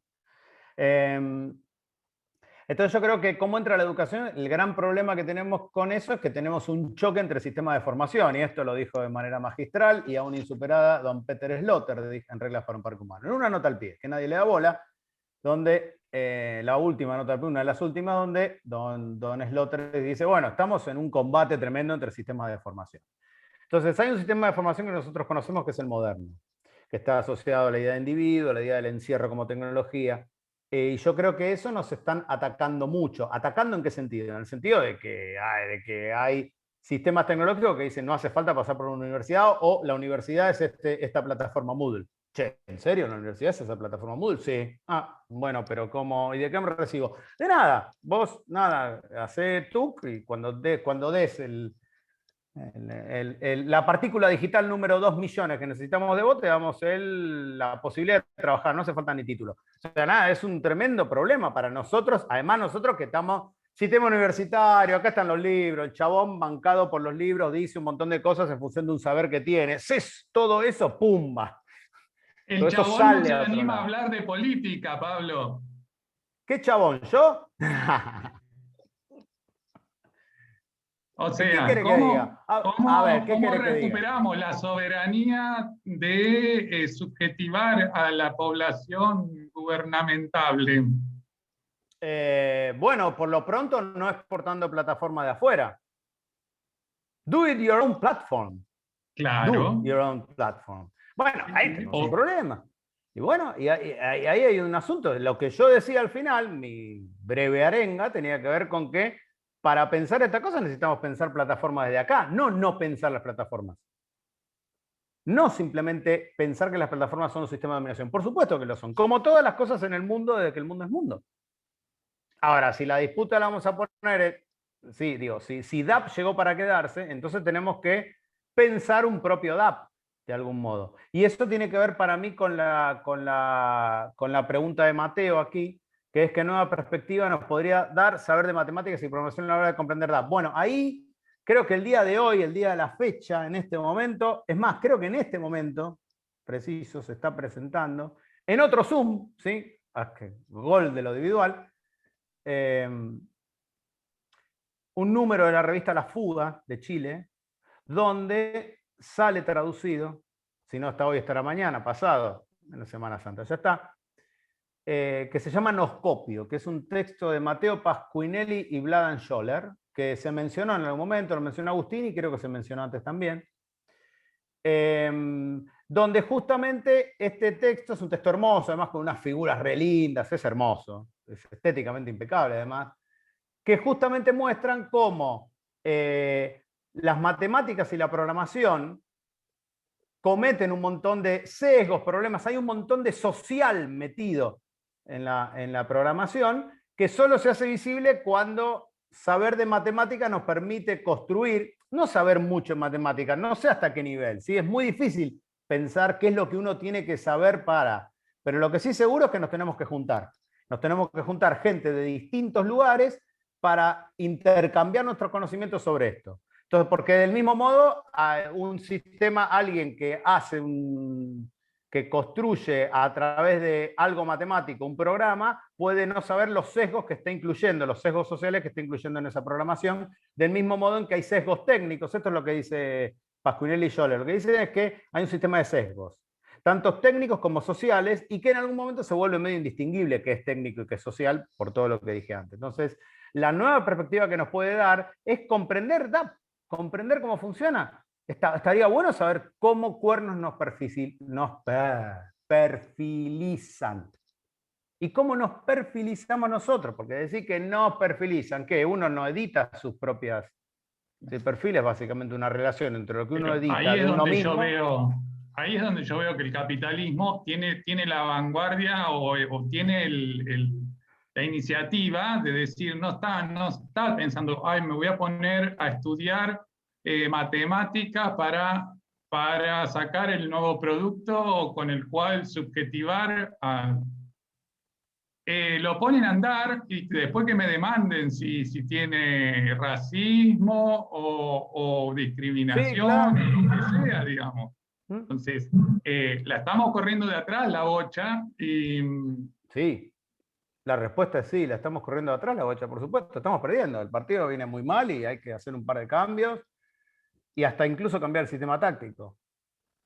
Entonces yo creo que cómo entra la educación, el gran problema que tenemos con eso es que tenemos un choque entre sistemas de formación, y esto lo dijo de manera magistral y aún insuperada don Peter Slotter en Reglas para un Parque Humano. En una nota al pie, que nadie le da bola, donde la última nota, una de las últimas, donde don Slotter dice, bueno, estamos en un combate tremendo entre sistemas de formación. Entonces hay un sistema de formación que nosotros conocemos que es el moderno, que está asociado a la idea de individuo, a la idea del encierro como tecnología, y yo creo que eso nos están atacando mucho. ¿Atacando en qué sentido? En el sentido de que hay sistemas tecnológicos que dicen no hace falta pasar por una universidad, o la universidad es esta plataforma Moodle. Che, ¿en serio la universidad es esa plataforma Moodle? Sí. Ah, bueno, pero ¿cómo? ¿Y de qué me recibo? De nada. Vos, nada, hacé TUC y cuando des la partícula digital número 2 millones que necesitamos de vos, te damos la posibilidad de trabajar, no hace falta ni título. O sea, nada, es un tremendo problema para nosotros, además nosotros que estamos, sistema universitario, acá están los libros, el chabón bancado por los libros dice un montón de cosas en función de un saber que tiene. Todo eso, ¡pumba! El Todo eso chabón no sale se a otro anima a lado. hablar de política, Pablo. ¿Qué chabón? ¿Yo? O ¿Qué sea, quiere que diga? A ver, ¿qué ¿cómo quiere que diga? recuperamos la soberanía de subjetivar a la población gubernamentable? Bueno, por lo pronto no exportando plataforma de afuera. Do it your own platform. Claro. Do your own platform. Bueno, ahí tenemos un problema. Y bueno, y ahí hay un asunto. Lo que yo decía al final, mi breve arenga, tenía que ver con que para pensar esta cosa necesitamos pensar plataformas desde acá, no pensar las plataformas. No simplemente pensar que las plataformas son un sistema de dominación. Por supuesto que lo son. Como todas las cosas en el mundo desde que el mundo es mundo. Ahora, si la disputa la vamos a poner, si DAP llegó para quedarse, entonces tenemos que pensar un propio DAP, de algún modo. Y esto tiene que ver para mí con la pregunta de Mateo aquí, que es que nueva perspectiva nos podría dar saber de matemáticas y programación a la hora de comprender DAP. Bueno, ahí creo que el día de hoy, el día de la fecha, en este momento, es más, creo que en este momento, preciso, se está presentando, en otro Zoom, ¿sí? Gol de lo individual, un número de la revista La Fuga de Chile, donde sale traducido, si no está hoy, estará mañana, pasado, en la Semana Santa, ya está, que se llama Noscopio, que es un texto de Matteo Pasquinelli y Vladan Scholler, que se mencionó en algún momento, lo mencionó Agustín y creo que se mencionó antes también, donde justamente este texto es un texto hermoso, además con unas figuras re lindas, es hermoso, es estéticamente impecable además, que justamente muestran cómo las matemáticas y la programación cometen un montón de sesgos, problemas, hay un montón de social metido en la programación que solo se hace visible cuando saber de matemática nos permite construir, no saber mucho en matemáticas, no sé hasta qué nivel, ¿sí? Es muy difícil pensar qué es lo que uno tiene que saber para, pero lo que sí seguro es que nos tenemos que juntar. Nos tenemos que juntar gente de distintos lugares para intercambiar nuestros conocimientos sobre esto. Entonces, porque del mismo modo, un sistema, alguien que hace que construye a través de algo matemático un programa, puede no saber los sesgos que está incluyendo, los sesgos sociales que está incluyendo en esa programación, del mismo modo en que hay sesgos técnicos. Esto es lo que dice Pasquinelli y Scholler. Lo que dice es que hay un sistema de sesgos, tanto técnicos como sociales, y que en algún momento se vuelve medio indistinguible qué es técnico y qué es social, por todo lo que dije antes. Entonces, la nueva perspectiva que nos puede dar es comprender DAP, comprender cómo funciona. Estaría bueno saber cómo cuernos nos perfilizan. ¿Y cómo nos perfilizamos nosotros? Porque decir que nos perfilizan, que uno no edita sus propias... El perfil es básicamente una relación entre lo que uno Pero edita de uno mismo. ahí es donde yo veo que el capitalismo tiene la vanguardia o tiene la iniciativa de decir, no está pensando, ay, me voy a poner a estudiar matemáticas para sacar el nuevo producto con el cual subjetivar lo ponen a andar y después que me demanden si tiene racismo o Sí, discriminación, claro. o lo que sea, digamos. ¿Mm? Entonces, la estamos corriendo de atrás, la bocha, y Sí, la respuesta es sí, la estamos corriendo atrás, la bocha, por supuesto, estamos perdiendo. El partido viene muy mal y hay que hacer un par de cambios y hasta incluso cambiar el sistema táctico.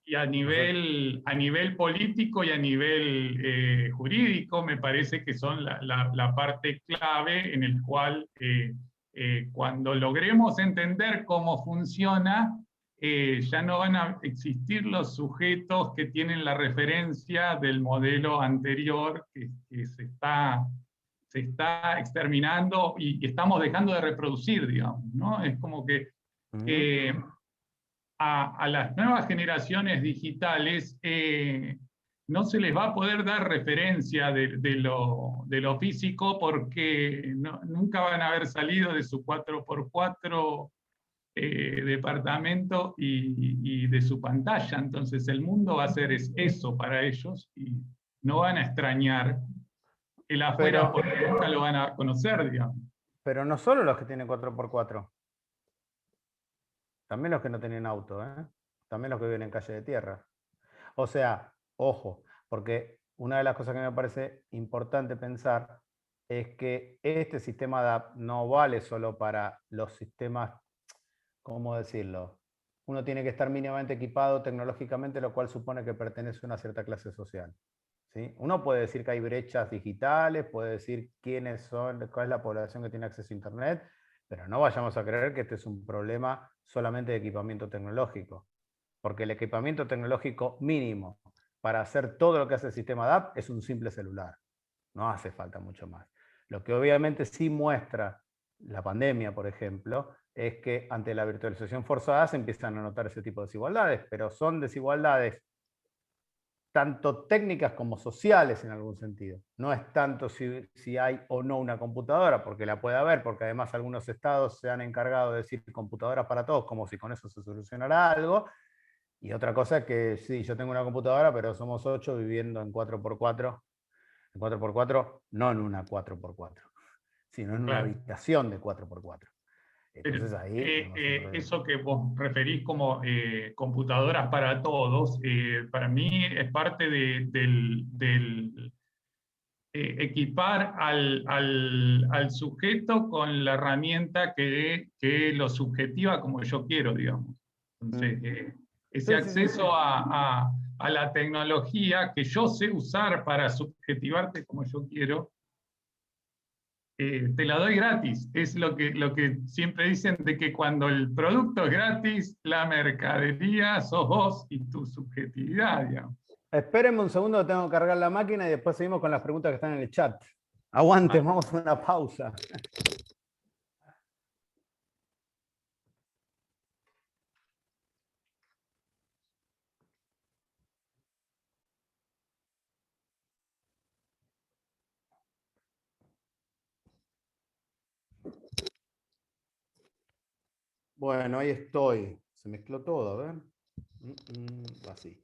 y a Nosotros, nivel político y a nivel jurídico, me parece que son la parte clave en el cual cuando logremos entender cómo funciona, ya no van a existir los sujetos que tienen la referencia del modelo anterior que se está exterminando y estamos dejando de reproducir, digamos, ¿no? Es como que eh, a las nuevas generaciones digitales no se les va a poder dar referencia de lo físico porque nunca van a haber salido de su 4x4 departamento y de su pantalla. Entonces el mundo va a ser eso para ellos y no van a extrañar el afuera pero, porque nunca lo van a conocer, digamos. pero no solo los que tienen 4x4, también los que no tienen auto, ¿eh? También los que viven en calle de tierra. O sea, ojo, porque una de las cosas que me parece importante pensar es que este sistema de app no vale solo para los sistemas, ¿cómo decirlo? Uno tiene que estar mínimamente equipado tecnológicamente, lo cual supone que pertenece a una cierta clase social. ¿Sí? Uno puede decir que hay brechas digitales, puede decir quiénes son, cuál es la población que tiene acceso a Internet, pero no vayamos a creer que este es un problema solamente de equipamiento tecnológico, porque el equipamiento tecnológico mínimo para hacer todo lo que hace el sistema DAP es un simple celular. No hace falta mucho más. Lo que obviamente sí muestra la pandemia, por ejemplo, es que ante la virtualización forzada se empiezan a notar ese tipo de desigualdades, pero son desigualdades tanto técnicas como sociales en algún sentido. No es tanto si hay o no una computadora, porque la puede haber, porque además algunos estados se han encargado de decir computadoras para todos, como si con eso se solucionara algo. Y otra cosa es que sí, yo tengo una computadora, pero somos 8 viviendo en 4x4. En 4x4, no en una 4x4, sino en una Claro. habitación de 4x4. Pero, Entonces ahí tenemos un problema. eso que vos referís como computadoras para todos, para mí es parte del equipar al sujeto con la herramienta que lo subjetiva como yo quiero, digamos. Entonces, ese Sí, sí, sí, acceso sí. a la tecnología que yo sé usar para subjetivarte como yo quiero, te la doy gratis. Es lo que siempre dicen de que cuando el producto es gratis, la mercadería sos vos y tu subjetividad, digamos. Espérenme un segundo, tengo que cargar la máquina y después seguimos con las preguntas que están en el chat. Aguanten, Vale. vamos a una pausa. Bueno, ahí estoy. Se mezcló todo, a ver. Así.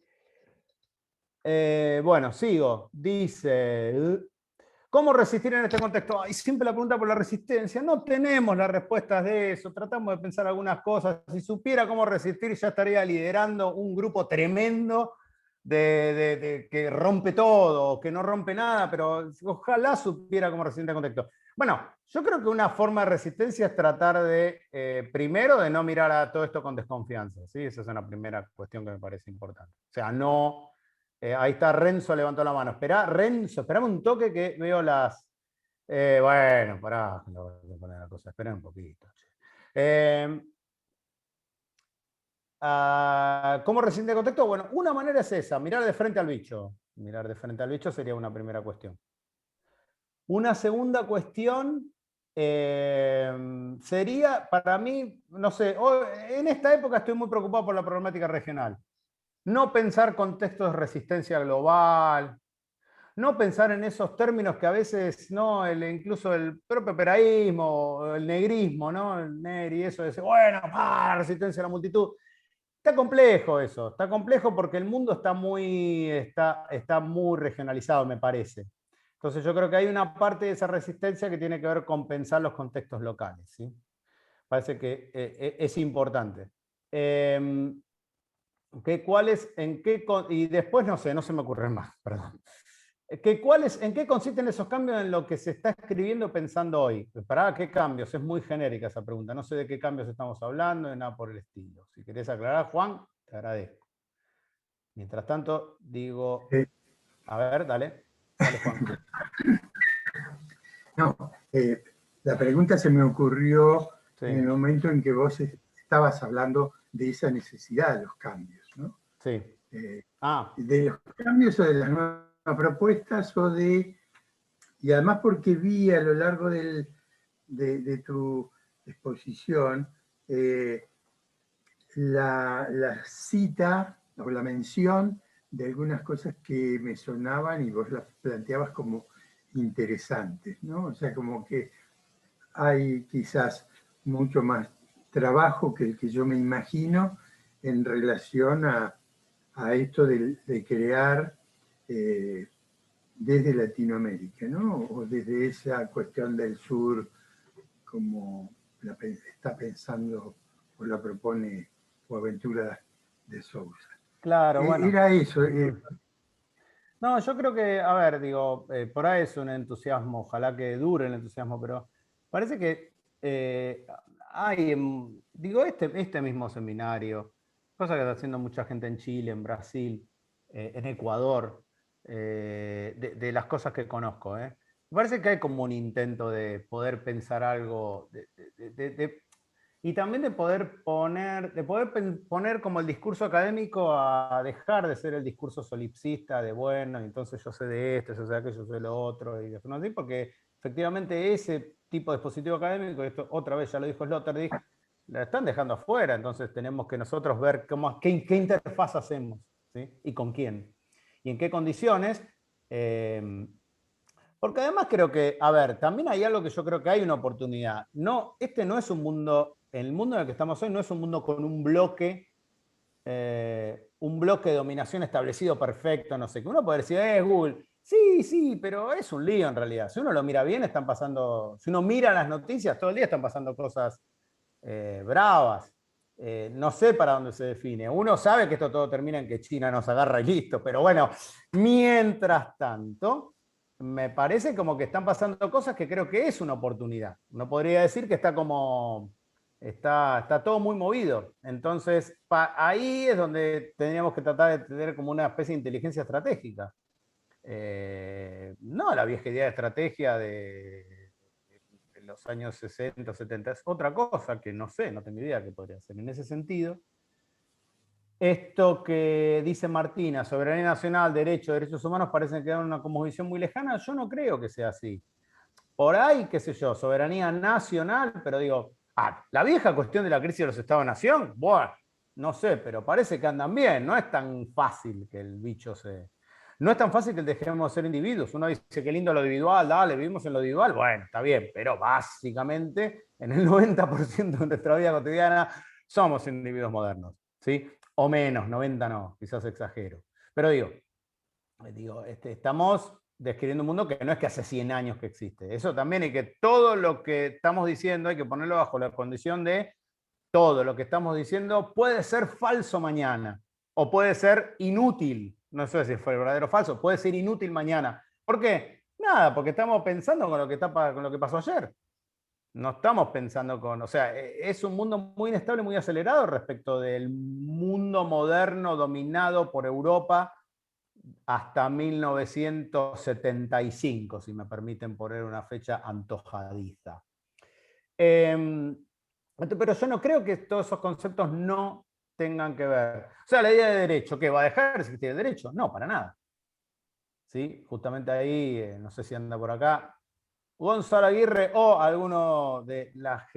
Bueno, sigo. Dice, ¿cómo resistir en este contexto? Ay, siempre la pregunta por la resistencia. No tenemos las respuestas de eso. Tratamos de pensar algunas cosas. Si supiera cómo resistir, ya estaría liderando un grupo tremendo de que rompe todo, que no rompe nada, pero ojalá supiera cómo resistir en este contexto. Bueno, yo creo que una forma de resistencia es tratar de, primero, de no mirar a todo esto con desconfianza. ¿Sí? Esa es una primera cuestión que me parece importante. O sea, no... ahí está Renzo, levantó la mano. Esperá, Renzo, esperame un toque que veo las... bueno, pará, no voy a poner la cosa. Espera un poquito. ¿Cómo resistir el contexto? Bueno, una manera es esa, mirar de frente al bicho. Mirar de frente al bicho sería una primera cuestión. Una segunda cuestión sería, para mí, no sé, en esta época estoy muy preocupado por la problemática regional. No pensar contextos de resistencia global, no pensar en esos términos que a veces, ¿no? Incluso el propio peraísmo, el negrismo, ¿no? El negri, eso de decir, bueno, resistencia a la multitud. Está complejo eso, está complejo porque el mundo está muy regionalizado, me parece. Entonces yo creo que hay una parte de esa resistencia que tiene que ver con pensar los contextos locales, ¿sí? Parece que es importante. Y después no sé, no se me ocurren más, perdón. ¿En qué consisten esos cambios en lo que se está escribiendo pensando hoy? ¿Para qué cambios? Es muy genérica esa pregunta. No sé de qué cambios estamos hablando, de nada por el estilo. Si querés aclarar, Juan, te agradezco. Mientras tanto, digo... A ver, dale. Dale, Juan. No, la pregunta se me ocurrió Sí. en el momento en que vos estabas hablando de esa necesidad de los cambios, ¿no? Sí. De los cambios o de las nuevas propuestas y además porque vi a lo largo de tu exposición la cita o la mención de algunas cosas que me sonaban y vos las planteabas como interesantes, ¿no? O sea, como que hay quizás mucho más trabajo que el que yo me imagino en relación a esto de crear desde Latinoamérica, ¿no? O desde esa cuestión del sur, como está pensando o la propone Boaventura de Sousa. Claro, bueno. Era eso. No, yo creo que, a ver, digo, por ahí es un entusiasmo, ojalá que dure el entusiasmo, pero parece que hay, digo, este mismo seminario, cosa que está haciendo mucha gente en Chile, en Brasil, en Ecuador, de las cosas que conozco. Me parece que hay como un intento de poder pensar algo, y también de poder poner como el discurso académico a dejar de ser el discurso solipsista de bueno, entonces yo sé de esto, yo sé de aquello, yo sé de lo otro, y no así, porque efectivamente ese tipo de dispositivo académico, esto otra vez ya lo dijo Sloterdijk, la están dejando afuera, entonces tenemos que nosotros ver qué interfaz hacemos, ¿sí? Y con quién, y en qué condiciones. Porque además creo que, a ver, también hay algo que yo creo que hay una oportunidad. No, este no es un mundo, el mundo en el que estamos hoy no es un mundo con un bloque de dominación establecido perfecto, no sé, que uno puede decir, Google. Sí, pero es un lío en realidad. Si uno lo mira bien, están pasando, si uno mira las noticias, todo el día están pasando cosas bravas. No sé para dónde se define. Uno sabe que esto todo termina en que China nos agarra y listo, pero bueno, mientras tanto, me parece como que están pasando cosas que creo que es una oportunidad. Uno podría decir que está todo muy movido. Entonces, ahí es donde tendríamos que tratar de tener como una especie de inteligencia estratégica. No la vieja idea de estrategia de los años 60, 70, es otra cosa que no sé, no tengo idea qué podría ser. En ese sentido, esto que dice Martina, soberanía nacional, derechos humanos, parecen quedar en una cosmovisión muy lejana. Yo no creo que sea así. Por ahí, qué sé yo, soberanía nacional, pero digo, la vieja cuestión de la crisis de los Estados-nación, bueno, no sé, pero parece que andan bien, no es tan fácil que el bicho se... no es tan fácil que dejemos de ser individuos. Uno dice, qué lindo lo individual, dale, vivimos en lo individual. Bueno, está bien, pero básicamente en el 90% de nuestra vida cotidiana somos individuos modernos, ¿sí? O menos, 90 no, quizás exagero. Pero digo, estamos describiendo un mundo que no es que hace 100 años que existe. Eso también hay que, todo lo que estamos diciendo hay que ponerlo bajo la condición de todo lo que estamos diciendo puede ser falso mañana o puede ser inútil. No sé si fue verdadero o falso, puede ser inútil mañana. ¿Por qué? Nada, porque estamos pensando con lo que pasó ayer. No estamos pensando con, o sea, es un mundo muy inestable, muy acelerado respecto del mundo moderno dominado por Europa hasta 1975, si me permiten poner una fecha antojadiza. Pero yo no creo que todos esos conceptos no tengan que ver. O sea, la idea de derecho, ¿qué va a dejar de existir el derecho? No, para nada. ¿Sí? Justamente ahí, no sé si anda por acá, Gonzalo Aguirre o algunas de las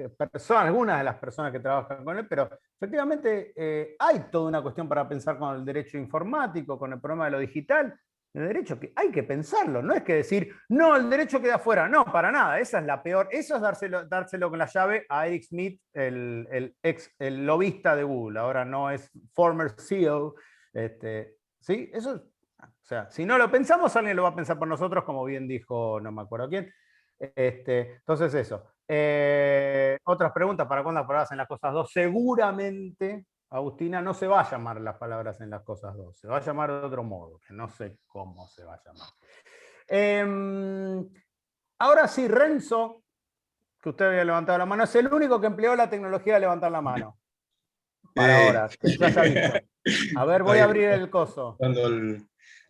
personas que trabajan con él, pero efectivamente hay toda una cuestión para pensar con el derecho informático, con el problema de lo digital. El derecho que hay que pensarlo, no es que decir, no, el derecho queda fuera, no, para nada, esa es la peor, eso es dárselo con la llave a Eric Schmidt, el lobista de Google, ahora no es former CEO, ¿sí? Eso, o sea, si no lo pensamos, alguien lo va a pensar por nosotros, como bien dijo, no me acuerdo quién. Entonces eso. Otras preguntas, ¿para cuándo las palabras en las cosas dos? Seguramente, Agustina, no se va a llamar las palabras en las cosas dos, se va a llamar de otro modo, que no sé cómo se va a llamar. Ahora sí, Renzo, que usted había levantado la mano, es el único que empleó la tecnología de levantar la mano. Para ahora, que se haya visto. A ver, voy a abrir el coso.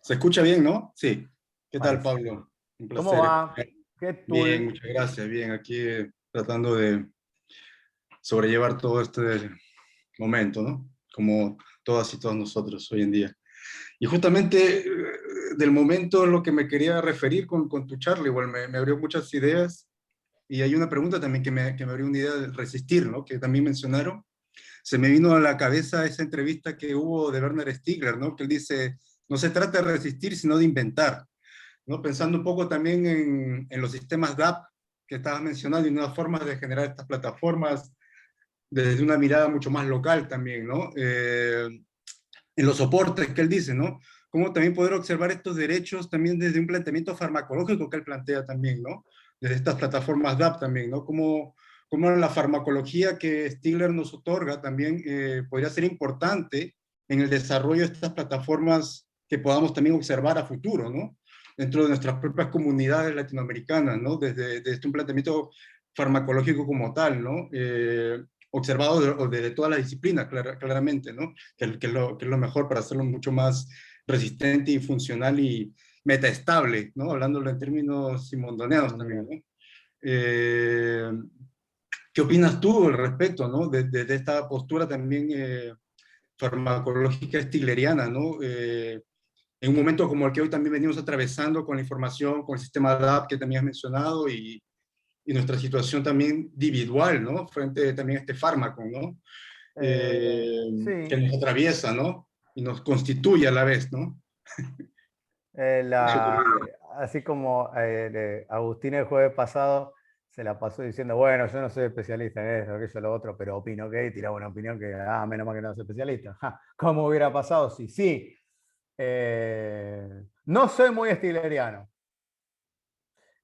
Se escucha bien, ¿no? Sí. ¿Qué tal, Parece. Pablo? Un placer. ¿Cómo va? ¿Qué Bien, tool? muchas gracias. Bien, aquí tratando de sobrellevar todo este momento, ¿no? Como todas y todos nosotros hoy en día. Y justamente del momento es lo que me quería referir con tu charla, igual me abrió muchas ideas. Y hay una pregunta también que me abrió una idea de resistir, ¿no? Que también mencionaron. Se me vino a la cabeza esa entrevista que hubo de Bernard Stiegler, ¿no? Que él dice, no se trata de resistir, sino de inventar, ¿no? Pensando un poco también en los sistemas DApp que estabas mencionando y nuevas formas de generar estas plataformas desde una mirada mucho más local también, ¿no? En los soportes que él dice, ¿no? Cómo también poder observar estos derechos también desde un planteamiento farmacológico que él plantea también, ¿no? Desde estas plataformas DApp también, ¿no? Cómo la farmacología que Stigler nos otorga también podría ser importante en el desarrollo de estas plataformas que podamos también observar a futuro, ¿no? Dentro de nuestras propias comunidades latinoamericanas, ¿no? Desde un planteamiento farmacológico como tal, ¿no? Observado de todas las disciplinas, claramente, ¿no? Que es lo mejor para hacerlo mucho más resistente y funcional y metaestable, ¿no? Hablándolo en términos simondoneanos también, ¿no? ¿Qué opinas tú al respecto, ¿no? De esta postura también farmacológica stigleriana, ¿no? En un momento como el que hoy también venimos atravesando con la información, con el sistema DAP que también has mencionado y nuestra situación también individual, ¿no? Frente también a este fármaco, ¿no? Sí. Que nos atraviesa, ¿no? Y nos constituye a la vez, ¿no? Así como Agustín el jueves pasado se la pasó diciendo, bueno, yo no soy especialista en eso, aquello, lo otro, pero opino que tiraba una opinión que, menos mal que no soy especialista. ¿Cómo hubiera pasado? Sí. No soy muy stigleriano.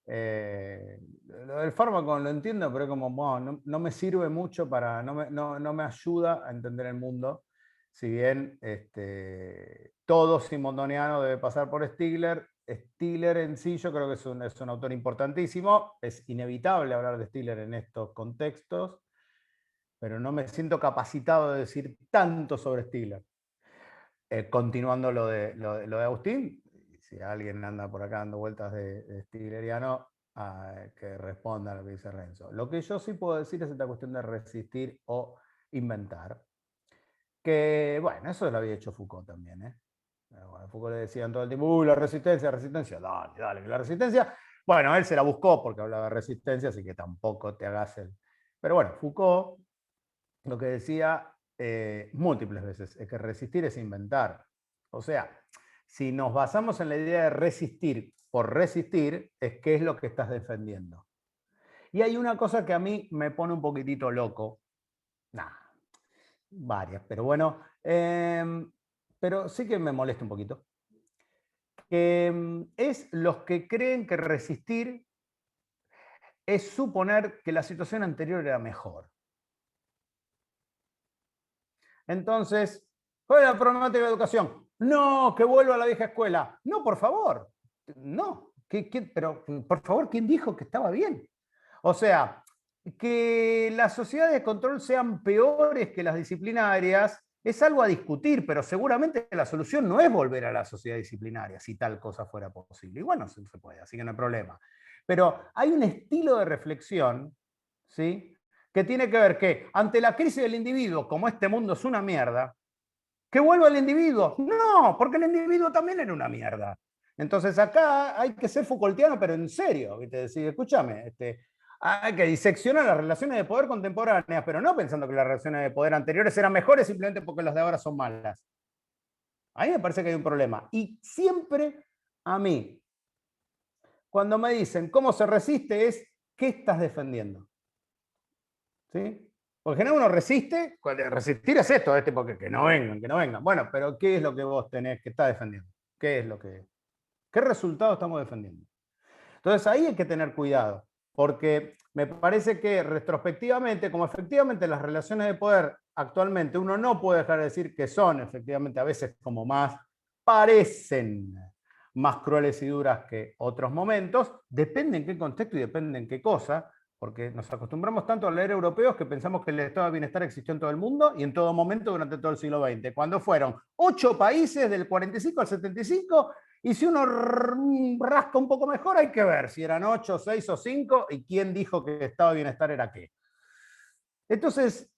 Lo del fármaco lo entiendo, pero como bueno, no me sirve mucho para, no me ayuda a entender el mundo. Si bien todo simondoniano debe pasar por Stigler, Stigler en sí yo creo que es un autor importantísimo, es inevitable hablar de Stigler en estos contextos, pero no me siento capacitado de decir tanto sobre Stigler. Continuando lo de Agustín, si alguien anda por acá dando vueltas de Stigleriano, que responda a lo que dice Renzo. Lo que yo sí puedo decir es esta cuestión de resistir o inventar. Que, bueno, eso lo había hecho Foucault también, ¿eh? Bueno, Foucault le decían todo el tiempo, la resistencia, dale, que la resistencia. Bueno, él se la buscó porque hablaba de resistencia, así que tampoco te hagas el... Pero bueno, Foucault lo que decía múltiples veces es que resistir es inventar. O sea, Si nos basamos en la idea de resistir por resistir, es qué es lo que estás defendiendo. Y hay una cosa que a mí me pone un poquitito loco. Nah, varias, pero bueno. Pero sí que me molesta un poquito. Es los que creen que resistir es suponer que la situación anterior era mejor. Entonces, ¿cuál es la problemática de la educación? No, que vuelva a la vieja escuela. No, por favor. No. Pero, por favor, ¿quién dijo que estaba bien? O sea, que las sociedades de control sean peores que las disciplinarias es algo a discutir, pero seguramente la solución no es volver a la sociedad disciplinaria, si tal cosa fuera posible. Y bueno, se puede, así que no hay problema. Pero hay un estilo de reflexión, ¿sí?, que tiene que ver que ante la crisis del individuo, como este mundo es una mierda, que vuelva el individuo. No, porque el individuo también era una mierda. Entonces acá hay que ser Foucaultiano, pero en serio, ¿viste? Decir, escúchame, hay que diseccionar las relaciones de poder contemporáneas, pero no pensando que las relaciones de poder anteriores eran mejores simplemente porque las de ahora son malas. A mí me parece que hay un problema. Y siempre a mí, cuando me dicen cómo se resiste, es ¿qué estás defendiendo? ¿Sí? Porque en general uno resiste, resistir es esto, porque que no vengan, que no vengan. Bueno, pero ¿qué es lo que vos tenés que estar defendiendo? ¿Qué resultado estamos defendiendo? Entonces ahí hay que tener cuidado, porque me parece que retrospectivamente, como efectivamente las relaciones de poder actualmente uno no puede dejar de decir que son efectivamente a veces como parecen más crueles y duras que otros momentos, depende en qué contexto y depende en qué cosa, porque nos acostumbramos tanto a leer europeos que pensamos que el estado de bienestar existió en todo el mundo y en todo momento durante todo el siglo XX, cuando fueron 8 países del 45 al 75, y si uno rasca un poco mejor hay que ver si eran 8, 6 o 5 y quién dijo que el estado de bienestar era qué. Entonces,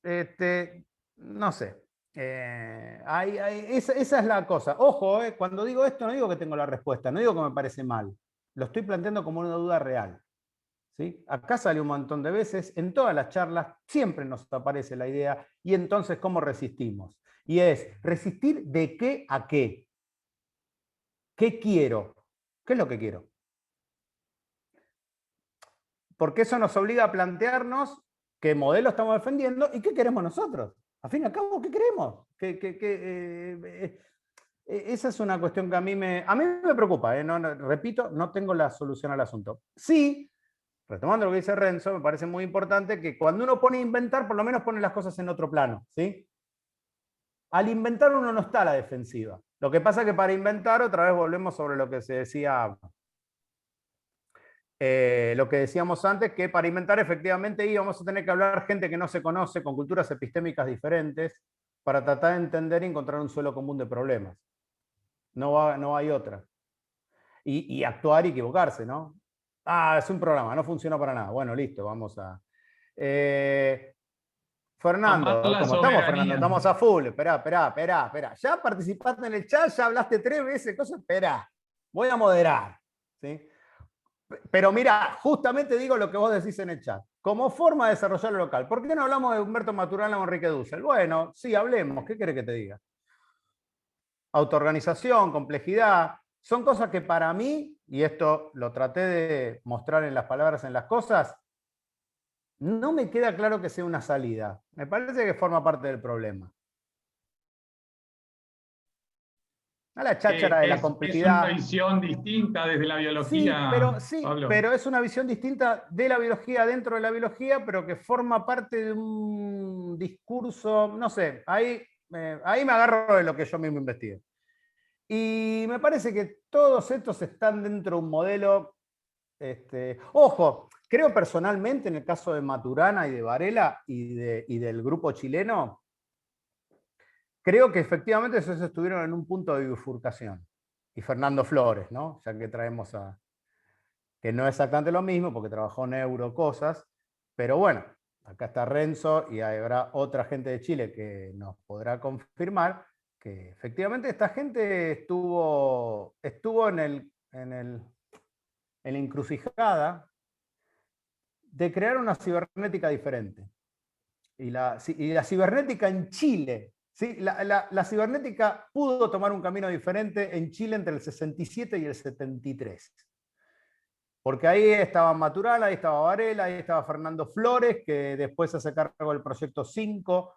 no sé, esa es la cosa. Ojo, cuando digo esto no digo que tengo la respuesta, no digo que me parece mal, lo estoy planteando como una duda real. ¿Sí? Acá sale un montón de veces, en todas las charlas siempre nos aparece la idea, y entonces ¿cómo resistimos? Y es, ¿resistir de qué a qué? ¿Qué quiero? ¿Qué es lo que quiero? Porque eso nos obliga a plantearnos qué modelo estamos defendiendo y qué queremos nosotros. Al fin y al cabo, ¿qué queremos? Esa es una cuestión que a mí me preocupa. Repito, no tengo la solución al asunto. Sí, retomando lo que dice Renzo, me parece muy importante que cuando uno pone a inventar, por lo menos pone las cosas en otro plano, ¿sí? Al inventar uno no está a la defensiva. Lo que pasa es que para inventar, otra vez volvemos sobre lo que se decía, lo que decíamos antes, que para inventar efectivamente íbamos a tener que hablar gente que no se conoce, con culturas epistémicas diferentes, para tratar de entender y encontrar un suelo común de problemas. No hay otra. Y actuar y equivocarse, ¿no? Es un programa, no funciona para nada. Bueno, listo, vamos a... Fernando, ¿cómo estamos, Fernando? Estamos a full. Esperá. Ya participaste en el chat, ya hablaste 3 veces, cosas. Esperá, voy a moderar. ¿Sí? Pero mira, justamente digo lo que vos decís en el chat. Como forma de desarrollar lo local, ¿por qué no hablamos de Humberto Maturana o Enrique Dussel? Bueno, sí, hablemos. ¿Qué querés que te diga? Autoorganización, complejidad, son cosas que para mí, y esto lo traté de mostrar en las palabras, en las cosas, no me queda claro que sea una salida. Me parece que forma parte del problema. A la cháchara de la complejidad. Es una visión distinta desde la biología. Sí, Pablo. pero es una visión distinta de la biología, dentro de la biología, pero que forma parte de un discurso, no sé, ahí me agarro de lo que yo mismo investigué. Y me parece que todos estos están dentro de un modelo. Ojo, creo personalmente en el caso de Maturana y de Varela y del grupo chileno, creo que efectivamente esos estuvieron en un punto de bifurcación. Y Fernando Flores, ¿no? Ya que traemos que no es exactamente lo mismo porque trabajó neuro cosas, pero bueno, acá está Renzo y habrá otra gente de Chile que nos podrá confirmar que efectivamente esta gente estuvo en la encrucijada de crear una cibernética diferente. Y la cibernética en Chile Sí, la cibernética pudo tomar un camino diferente en Chile entre el 67 y el 73. Porque ahí estaba Maturana, ahí estaba Varela, ahí estaba Fernando Flores, que después se hace cargo del proyecto 5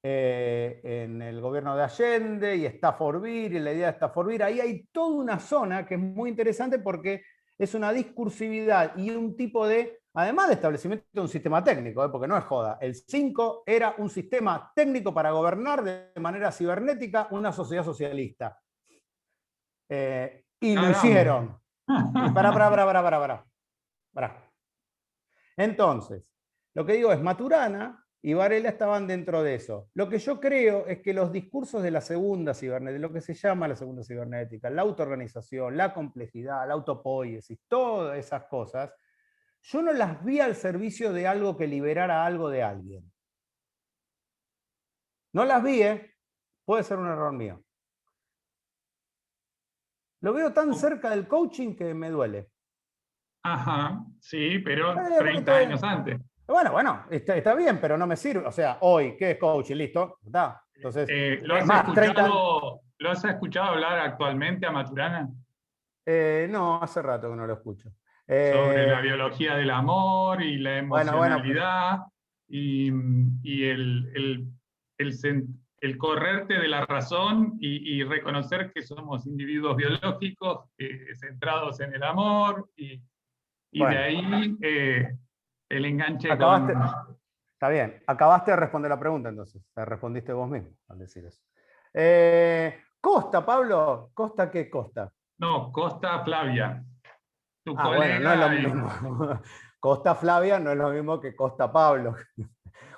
en el gobierno de Allende, y está Forbir, y la idea de Forbir. Ahí hay toda una zona que es muy interesante porque es una discursividad y un tipo de, además de establecimiento de un sistema técnico, porque no es joda, el 5 era un sistema técnico para gobernar de manera cibernética una sociedad socialista. Y lo hicieron. Pará. Entonces, lo que digo es, Maturana y Varela estaban dentro de eso. Lo que yo creo es que los discursos de la segunda cibernética, lo que se llama la segunda cibernética, la autoorganización, la complejidad, la autopoiesis, todas esas cosas, yo no las vi al servicio de algo que liberara algo de alguien. No las vi, puede ser un error mío. Lo veo tan cerca del coaching que me duele. Ajá, sí, pero 30 años antes. Bueno, está bien, pero no me sirve. O sea, hoy, ¿qué es coaching? Listo, está. Entonces, ¿Lo has escuchado hablar actualmente a Maturana? No, hace rato que no lo escucho. Sobre la biología del amor y la emocionalidad y el correrte de la razón y reconocer que somos individuos biológicos centrados en el amor y de ahí el enganche Está bien, acabaste de responder la pregunta entonces, te respondiste vos mismo al decir eso. Costa, Pablo, ¿Costa qué Costa? No, Costa Flavia. Tu bueno, colega no es lo mismo. Costa Flavia no es lo mismo que Costa Pablo.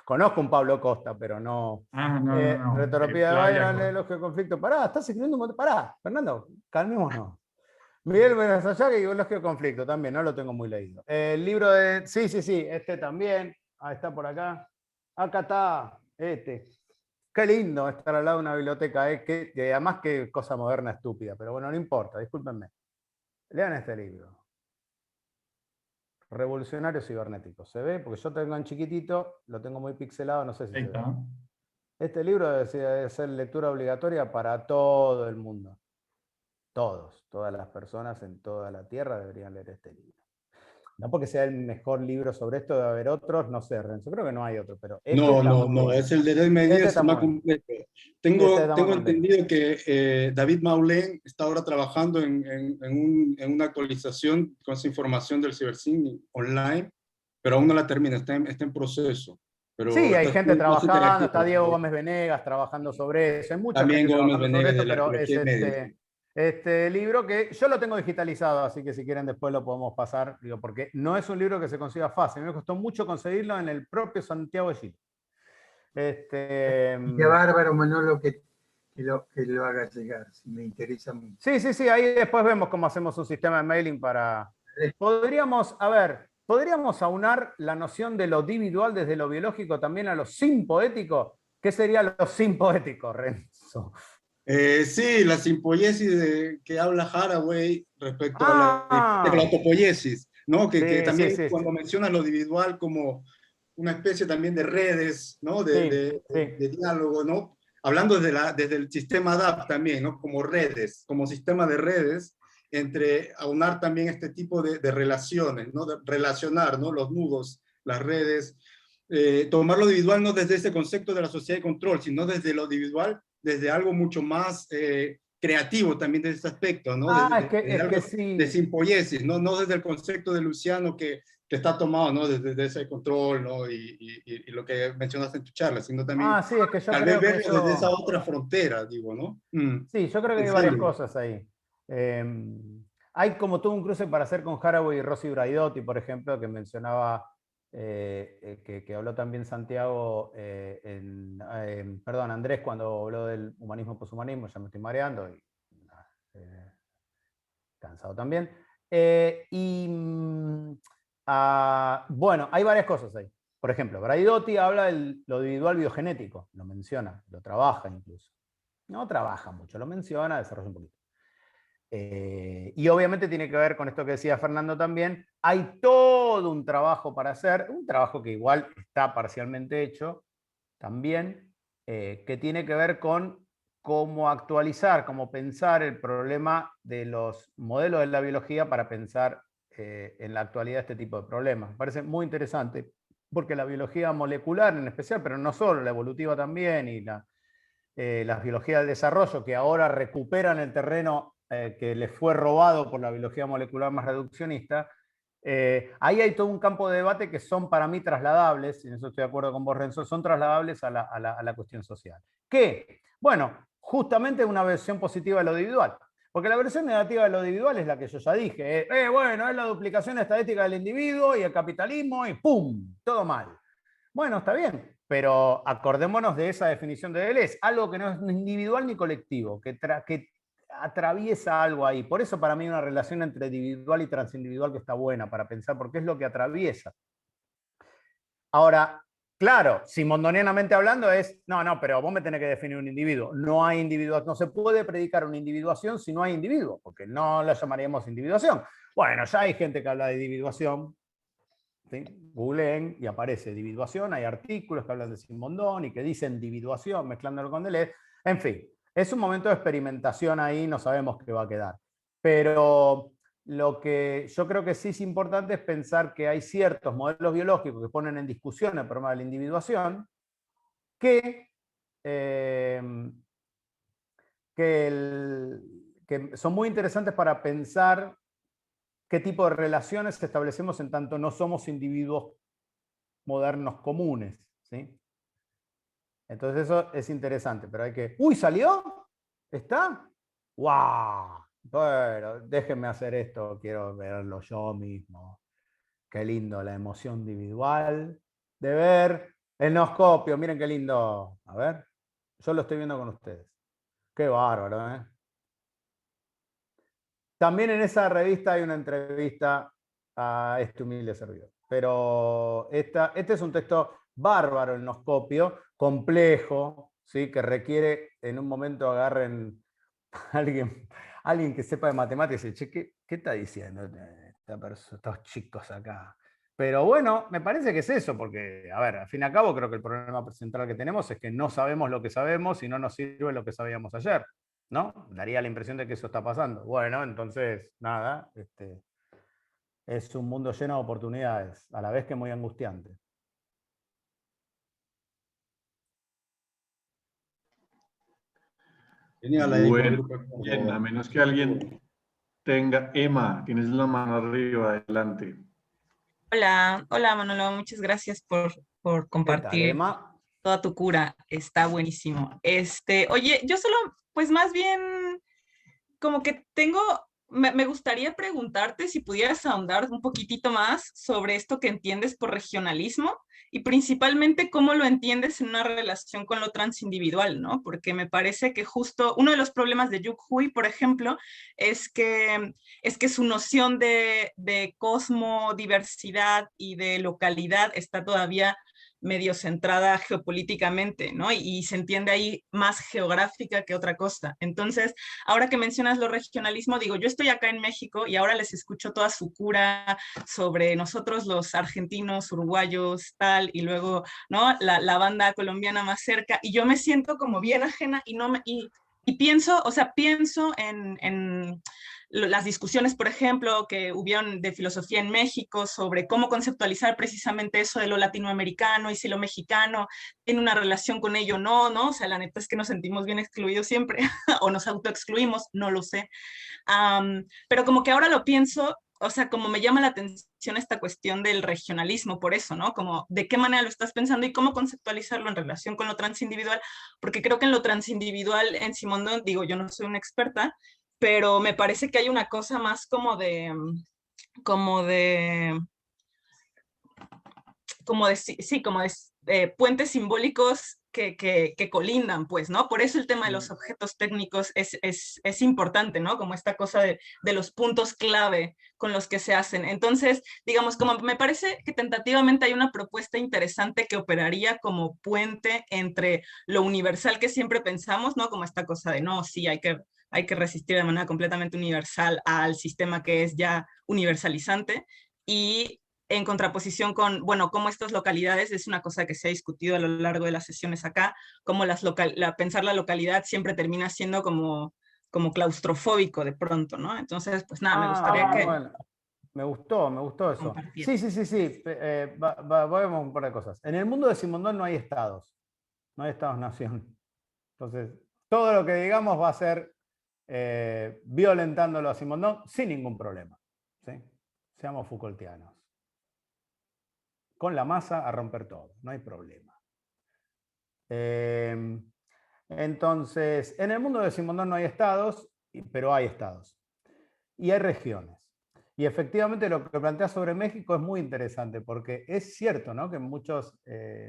Conozco un Pablo Costa, pero no. No. Retropía de Byron, elogio de conflicto. Pará, estás escribiendo un montón. Pará, Fernando, calmémonos. Miguel Benazayaga y elogio de conflicto también, no lo tengo muy leído. El libro de. Sí, este también. Ah, está por acá. Acá está, este. Qué lindo estar al lado de una biblioteca, que además qué cosa moderna estúpida, pero bueno, no importa, discúlpenme. Lean este libro. Revolucionario cibernético. ¿Se ve? Porque yo tengo en chiquitito, lo tengo muy pixelado, no sé si se ve. Este libro debe ser lectura obligatoria para todo el mundo. Todas las personas en toda la Tierra deberían leer este libro. No porque sea el mejor libro sobre esto, debe haber otros, no sé, Renzo, creo que no hay otro, pero este no, es el de Red Medina, es más completo. Tengo entendido que David Maulén está ahora trabajando en una actualización con esa información del CiberSyn online, pero aún no la termina, está en proceso. Pero sí, hay gente trabajando, está Diego Gómez Venegas trabajando sobre eso, hay mucha también gente Gómez trabajando Venegas sobre esto, pero es este libro que yo lo tengo digitalizado, así que si quieren después lo podemos pasar, digo, porque no es un libro que se consiga fácil, me costó mucho conseguirlo en el propio Santiago de Chile. Qué bárbaro, Manolo, que lo hagas llegar, si me interesa mucho. Sí, ahí después vemos cómo hacemos un sistema de mailing para... Podríamos aunar la noción de lo individual desde lo biológico también a lo simpoético. ¿Qué sería lo simpoético, Renzo? Sí, la simpoiesis que habla Haraway respecto a la autopoiesis, ¿no? Que también cuando menciona lo individual como una especie también de redes, ¿no? De diálogo, ¿no? Hablando desde el sistema DAP también, ¿no? Como redes, como sistema de redes, entre aunar también este tipo de relaciones, ¿no? De relacionar, ¿no? Los nudos, las redes, tomar lo individual no desde ese concepto de la sociedad de control, sino desde lo individual, desde algo mucho más creativo también desde ese aspecto, ¿no? De simpoiesis, ¿no? No desde el concepto de Luciano que está tomado, ¿no? Desde ese control, ¿no? Y lo que mencionaste en tu charla, sino también es que yo tal vez verlo desde esa otra frontera, digo, ¿no? Sí, yo creo que hay varias cosas ahí. Hay como todo un cruce para hacer con Haraway y Rossi Braidotti, por ejemplo, que mencionaba, que habló también Santiago, perdón, Andrés, cuando habló del humanismo poshumanismo, ya me estoy mareando y cansado también. Bueno, hay varias cosas ahí. Por ejemplo, Braidotti habla de lo individual biogenético, lo menciona, lo trabaja incluso. No trabaja mucho, lo menciona, desarrolla un poquito. Y obviamente tiene que ver con esto que decía Fernando también. Hay todo un trabajo para hacer, un trabajo que igual está parcialmente hecho también, que tiene que ver con cómo actualizar, cómo pensar el problema de los modelos de la biología para pensar en la actualidad este tipo de problemas. Me parece muy interesante, porque la biología molecular en especial, pero no solo, la evolutiva también, y la biología del desarrollo, que ahora recuperan el terreno que les fue robado por la biología molecular más reduccionista, ahí hay todo un campo de debate que son para mí trasladables, y en eso estoy de acuerdo con vos, Renzo, son trasladables a la cuestión social. ¿Qué? Bueno, justamente una versión positiva de lo individual. Porque la versión negativa de lo individual es la que yo ya dije. Bueno, es la duplicación estadística del individuo y el capitalismo y ¡pum! Todo mal. Bueno, está bien, pero acordémonos de esa definición de Deleuze, algo que no es individual ni colectivo, que atraviesa algo ahí. Por eso para mí hay una relación entre individual y transindividual que está buena para pensar, porque es lo que atraviesa. Ahora, claro, simondonianamente hablando es, no, pero vos me tenés que definir un individuo. No hay individuo, no se puede predicar una individuación si no hay individuo, porque no la llamaríamos individuación. Bueno, ya hay gente que habla de individuación, ¿sí? Googleen y aparece individuación, hay artículos que hablan de Simondón y que dicen individuación, mezclándolo con Deleuze. En fin, es un momento de experimentación ahí, no sabemos qué va a quedar. Pero lo que yo creo que sí es importante es pensar que hay ciertos modelos biológicos que ponen en discusión el problema de la individuación que son muy interesantes para pensar qué tipo de relaciones establecemos en tanto no somos individuos modernos comunes, ¿sí? Entonces eso es interesante, pero hay que... ¡Uy, salió! ¿Está? ¡Wow! Bueno, déjenme hacer esto, quiero verlo yo mismo. Qué lindo la emoción individual de ver el noscopio. Miren qué lindo. A ver, yo lo estoy viendo con ustedes. Qué bárbaro, ¿eh? También en esa revista hay una entrevista a este humilde servidor. Pero este es un texto bárbaro, el noscopio, complejo, ¿sí? Que requiere en un momento agarren a alguien que sepa de matemáticas y dice, che, ¿qué está diciendo estos chicos acá? Pero bueno, me parece que es eso, porque, a ver, al fin y al cabo creo que el problema central que tenemos es que no sabemos lo que sabemos y no nos sirve lo que sabíamos ayer, ¿no? Daría la impresión de que eso está pasando. Bueno, entonces, nada, es un mundo lleno de oportunidades, a la vez que muy angustiante. Genial, ahí Bueno, bien, a menos que alguien tenga... Emma, tienes la mano arriba, adelante. Hola, hola Manolo, muchas gracias por ¿Qué tal, compartir Emma? toda tu cura, está buenísimo. Oye, yo solo, pues más bien, como que me gustaría preguntarte si pudieras ahondar un poquitito más sobre esto que entiendes por regionalismo y principalmente cómo lo entiendes en una relación con lo transindividual, ¿no? Porque me parece que justo uno de los problemas de Yuk Hui, por ejemplo, es que su noción de cosmodiversidad y de localidad está todavía medio centrada geopolíticamente, ¿no? Y se entiende ahí más geográfica que otra cosa. Entonces, ahora que mencionas lo regionalismo, digo, yo estoy acá en México y ahora les escucho toda su cura sobre nosotros los argentinos, uruguayos, tal, y luego, ¿no? La banda colombiana más cerca, y yo me siento como bien ajena y pienso, o sea, pienso en las discusiones, por ejemplo, que hubieron de filosofía en México sobre cómo conceptualizar precisamente eso de lo latinoamericano y si lo mexicano tiene una relación con ello o no, ¿no? O sea, la neta es que nos sentimos bien excluidos siempre o nos autoexcluimos, no lo sé. Pero como que ahora lo pienso, o sea, como me llama la atención esta cuestión del regionalismo, por eso, ¿no? Como de qué manera lo estás pensando y cómo conceptualizarlo en relación con lo transindividual, porque creo que en lo transindividual en Simondon, digo, yo no soy una experta, pero me parece que hay una cosa más como de puentes simbólicos que colindan, pues, ¿no? Por eso el tema de los objetos técnicos es importante, ¿no? Como esta cosa de los puntos clave con los que se hacen. Entonces, digamos, como me parece que tentativamente hay una propuesta interesante que operaría como puente entre lo universal que siempre pensamos, ¿no? Como esta cosa de, no, sí, hay que resistir de manera completamente universal al sistema que es ya universalizante, y en contraposición con, bueno, cómo estas localidades, es una cosa que se ha discutido a lo largo de las sesiones acá, cómo pensar la localidad siempre termina siendo como claustrofóbico de pronto, ¿no? Entonces, pues nada, me gustaría que Bueno, me gustó eso. compartieran. Sí. Vamos un par de cosas. En el mundo de Simondón no hay estados. No hay estados-nación. Entonces, todo lo que digamos va a ser violentándolo a Simondón sin ningún problema. ¿Sí? Seamos Foucaultianos. Con la masa a romper todo, no hay problema. Entonces, en el mundo de Simondón no hay estados, pero hay estados. Y hay regiones. Y efectivamente lo que plantea sobre México es muy interesante, porque es cierto, ¿no?, que muchos,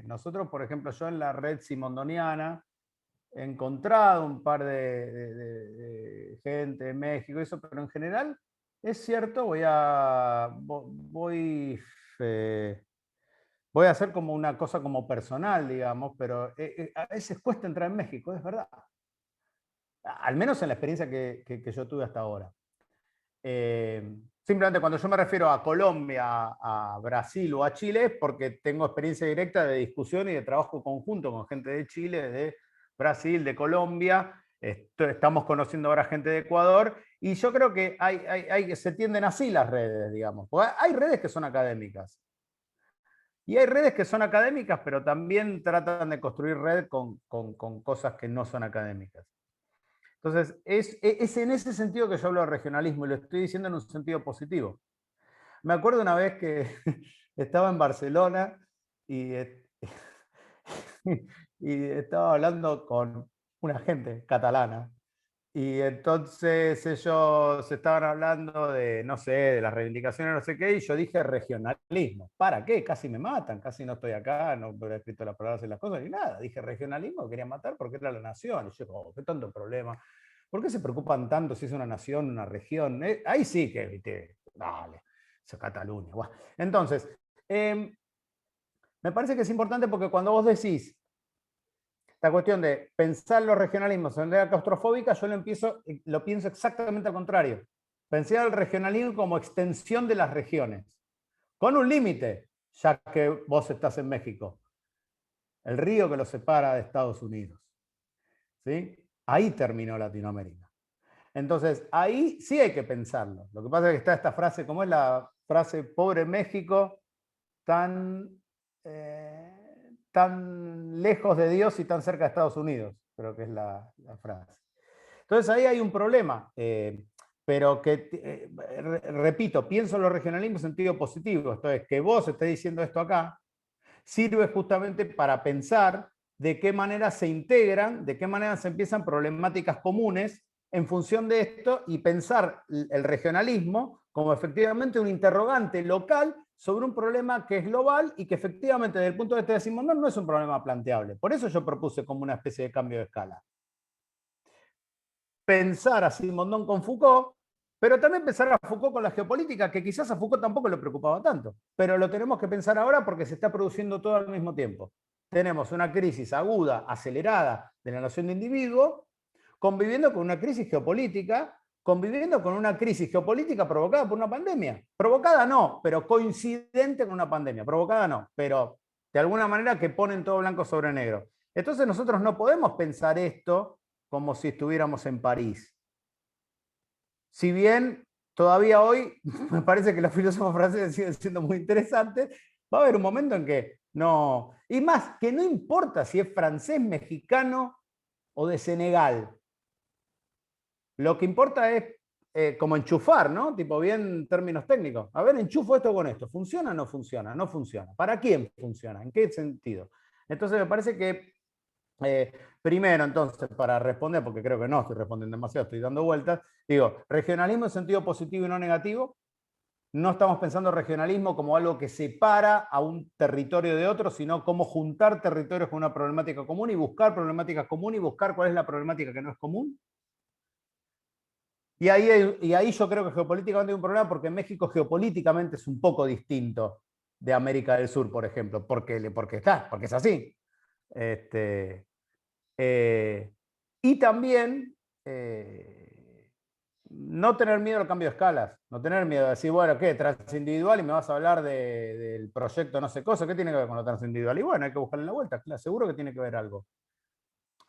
nosotros, por ejemplo, yo en la red simondoniana he encontrado un par de gente de México, eso, pero en general es cierto, voy a hacer como una cosa como personal, digamos, pero a veces cuesta entrar en México, es verdad. Al menos en la experiencia que yo tuve hasta ahora. Simplemente cuando yo me refiero a Colombia, a Brasil o a Chile, es porque tengo experiencia directa de discusión y de trabajo conjunto con gente de Chile, de Brasil, de Colombia. Estamos conociendo ahora gente de Ecuador, y yo creo que se tienden así las redes, digamos. Porque hay redes que son académicas. Y hay redes que son académicas, pero también tratan de construir red con cosas que no son académicas. Entonces, es en ese sentido que yo hablo de regionalismo, y lo estoy diciendo en un sentido positivo. Me acuerdo una vez que estaba en Barcelona y estaba hablando con una gente catalana. Y entonces ellos estaban hablando de, no sé, de las reivindicaciones, no sé qué, y yo dije regionalismo. ¿Para qué? Casi me matan, casi no estoy acá, no he escrito las palabras y las cosas, ni nada. Dije regionalismo, quería matar porque era la nación. Y yo, oh, qué tanto problema. ¿Por qué se preocupan tanto si es una nación, una región? Ahí sí que, viste, dale, eso es Cataluña. Buah. Entonces, me parece que es importante porque cuando vos decís esta cuestión de pensar los regionalismos de manera claustrofóbica, yo lo pienso exactamente al contrario. Pensar el regionalismo como extensión de las regiones, con un límite, ya que vos estás en México. El río que lo separa de Estados Unidos. ¿Sí? Ahí terminó Latinoamérica. Entonces, ahí sí hay que pensarlo. Lo que pasa es que está esta frase, ¿cómo es la frase? Pobre México, tan lejos de Dios y tan cerca de Estados Unidos, creo que es la frase. Entonces ahí hay un problema, pero que, repito, pienso en los regionalismos en sentido positivo. Entonces, que vos estés diciendo esto acá, sirve justamente para pensar de qué manera se integran, de qué manera se empiezan problemáticas comunes en función de esto, y pensar el regionalismo como efectivamente un interrogante local sobre un problema que es global y que efectivamente desde el punto de vista de Simondón no es un problema planteable. Por eso yo propuse como una especie de cambio de escala. Pensar a Simondón con Foucault, pero también pensar a Foucault con la geopolítica, que quizás a Foucault tampoco le preocupaba tanto, pero lo tenemos que pensar ahora porque se está produciendo todo al mismo tiempo. Tenemos una crisis aguda, acelerada de la noción de individuo, conviviendo con una crisis geopolítica, conviviendo con una crisis geopolítica provocada por una pandemia. Provocada no, pero coincidente con una pandemia. Provocada no, pero de alguna manera que ponen todo blanco sobre negro. Entonces nosotros no podemos pensar esto como si estuviéramos en París. Si bien todavía hoy me parece que los filósofos franceses siguen siendo muy interesantes, va a haber un momento en que no. Y más, que no importa si es francés, mexicano o de Senegal. Lo que importa es como enchufar, ¿no? Tipo bien en términos técnicos. A ver, enchufo esto con esto. ¿Funciona o no funciona? No funciona. ¿Para quién funciona? ¿En qué sentido? Entonces me parece que, primero, entonces, para responder, porque creo que no estoy respondiendo demasiado, estoy dando vueltas, digo, regionalismo en sentido positivo y no negativo. No estamos pensando regionalismo como algo que separa a un territorio de otro, sino cómo juntar territorios con una problemática común y buscar problemáticas comunes y buscar cuál es la problemática que no es común. Y ahí yo creo que geopolíticamente hay un problema, porque México geopolíticamente es un poco distinto de América del Sur, por ejemplo, porque es así. Y también no tener miedo al cambio de escalas, no tener miedo de decir, bueno, ¿qué? Transindividual y me vas a hablar del proyecto no sé cosa, ¿qué tiene que ver con lo transindividual? Y bueno, hay que buscarle la vuelta, claro, seguro que tiene que ver algo.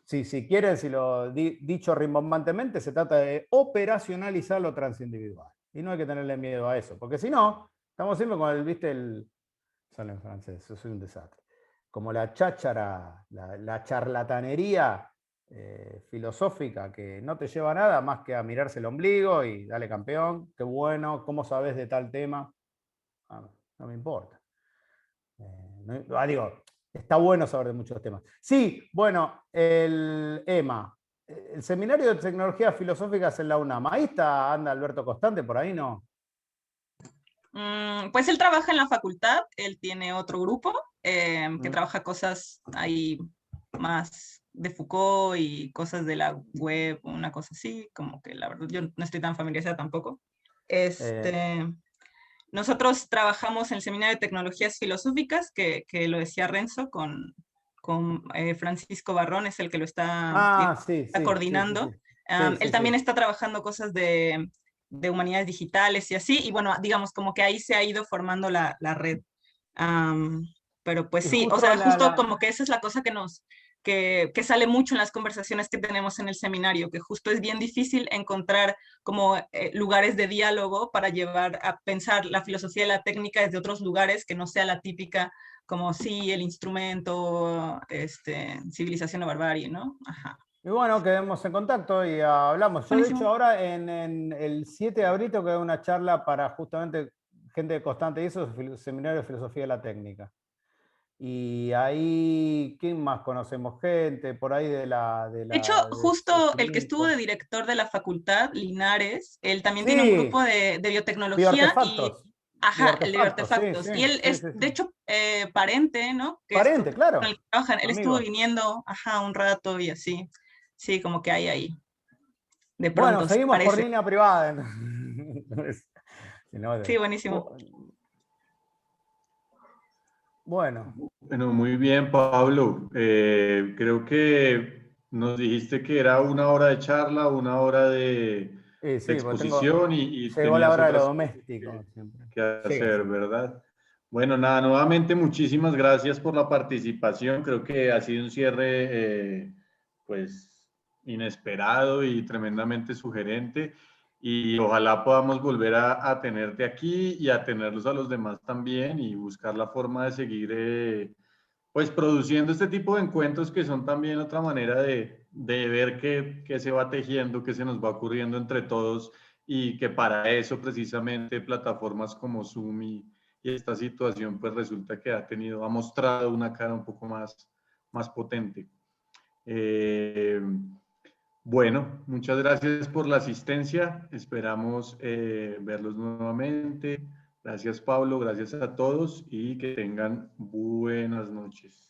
Si quieren, si lo dicho rimbombantemente, se trata de operacionalizar lo transindividual. Y no hay que tenerle miedo a eso, porque si no, estamos siempre con el, viste, sale en francés, yo soy un desastre. Como la cháchara, la charlatanería filosófica que no te lleva a nada más que a mirarse el ombligo y dale campeón, qué bueno, ¿cómo sabes de tal tema? No me importa. Digo, está bueno saber de muchos temas. Sí, bueno, el EMA, el Seminario de Tecnologías Filosóficas en la UNAM. Ahí anda Alberto Constante, por ahí no. Pues él trabaja en la facultad, él tiene otro grupo que trabaja cosas ahí más de Foucault y cosas de la web, una cosa así, como que la verdad yo no estoy tan familiarizada tampoco. Nosotros trabajamos en el Seminario de Tecnologías Filosóficas, que lo decía Renzo, con Francisco Barrón, es el que lo está coordinando. Él también está trabajando cosas de humanidades digitales y así, y bueno, digamos como que ahí se ha ido formando la red. Pero pues sí, o sea, justo como que esa es la cosa que sale mucho en las conversaciones que tenemos en el seminario, que justo es bien difícil encontrar como lugares de diálogo para llevar a pensar la filosofía y la técnica desde otros lugares que no sea la típica como sí, el instrumento, civilización o barbarie, ¿no? Ajá. Y bueno, quedemos en contacto y hablamos. Yo, Buenísimo. de hecho, ahora en el 7 de abril tengo que dar una charla para justamente gente de Constante y eso, Seminario de Filosofía de la Técnica. Y ahí, ¿quién más conocemos? Gente por ahí de hecho, justo el que estuvo de director de la facultad, Linares, él también tiene un grupo de biotecnología. Bioartefactos. Ajá, el de artefactos. Sí, y él es, de hecho, parente, ¿no? Que parente, claro. Él estuvo viniendo, un rato y así. Sí, como que hay ahí. De pronto, bueno, seguimos por línea privada. Sí, buenísimo. Bueno. Bueno, muy bien, Pablo. Creo que nos dijiste que era 1 hora de charla, 1 hora de exposición y llegó la hora de lo otras doméstico. que hacer, ¿verdad? Bueno, nada, nuevamente muchísimas gracias por la participación. Creo que ha sido un cierre pues inesperado y tremendamente sugerente. Y ojalá podamos volver a tenerte aquí y a tenerlos a los demás también y buscar la forma de seguir pues produciendo este tipo de encuentros que son también otra manera de ver qué se va tejiendo, qué se nos va ocurriendo entre todos y que para eso precisamente plataformas como Zoom y esta situación pues resulta que ha mostrado una cara un poco más potente. Bueno, muchas gracias por la asistencia. Esperamos verlos nuevamente. Gracias, Pablo. Gracias a todos y que tengan buenas noches.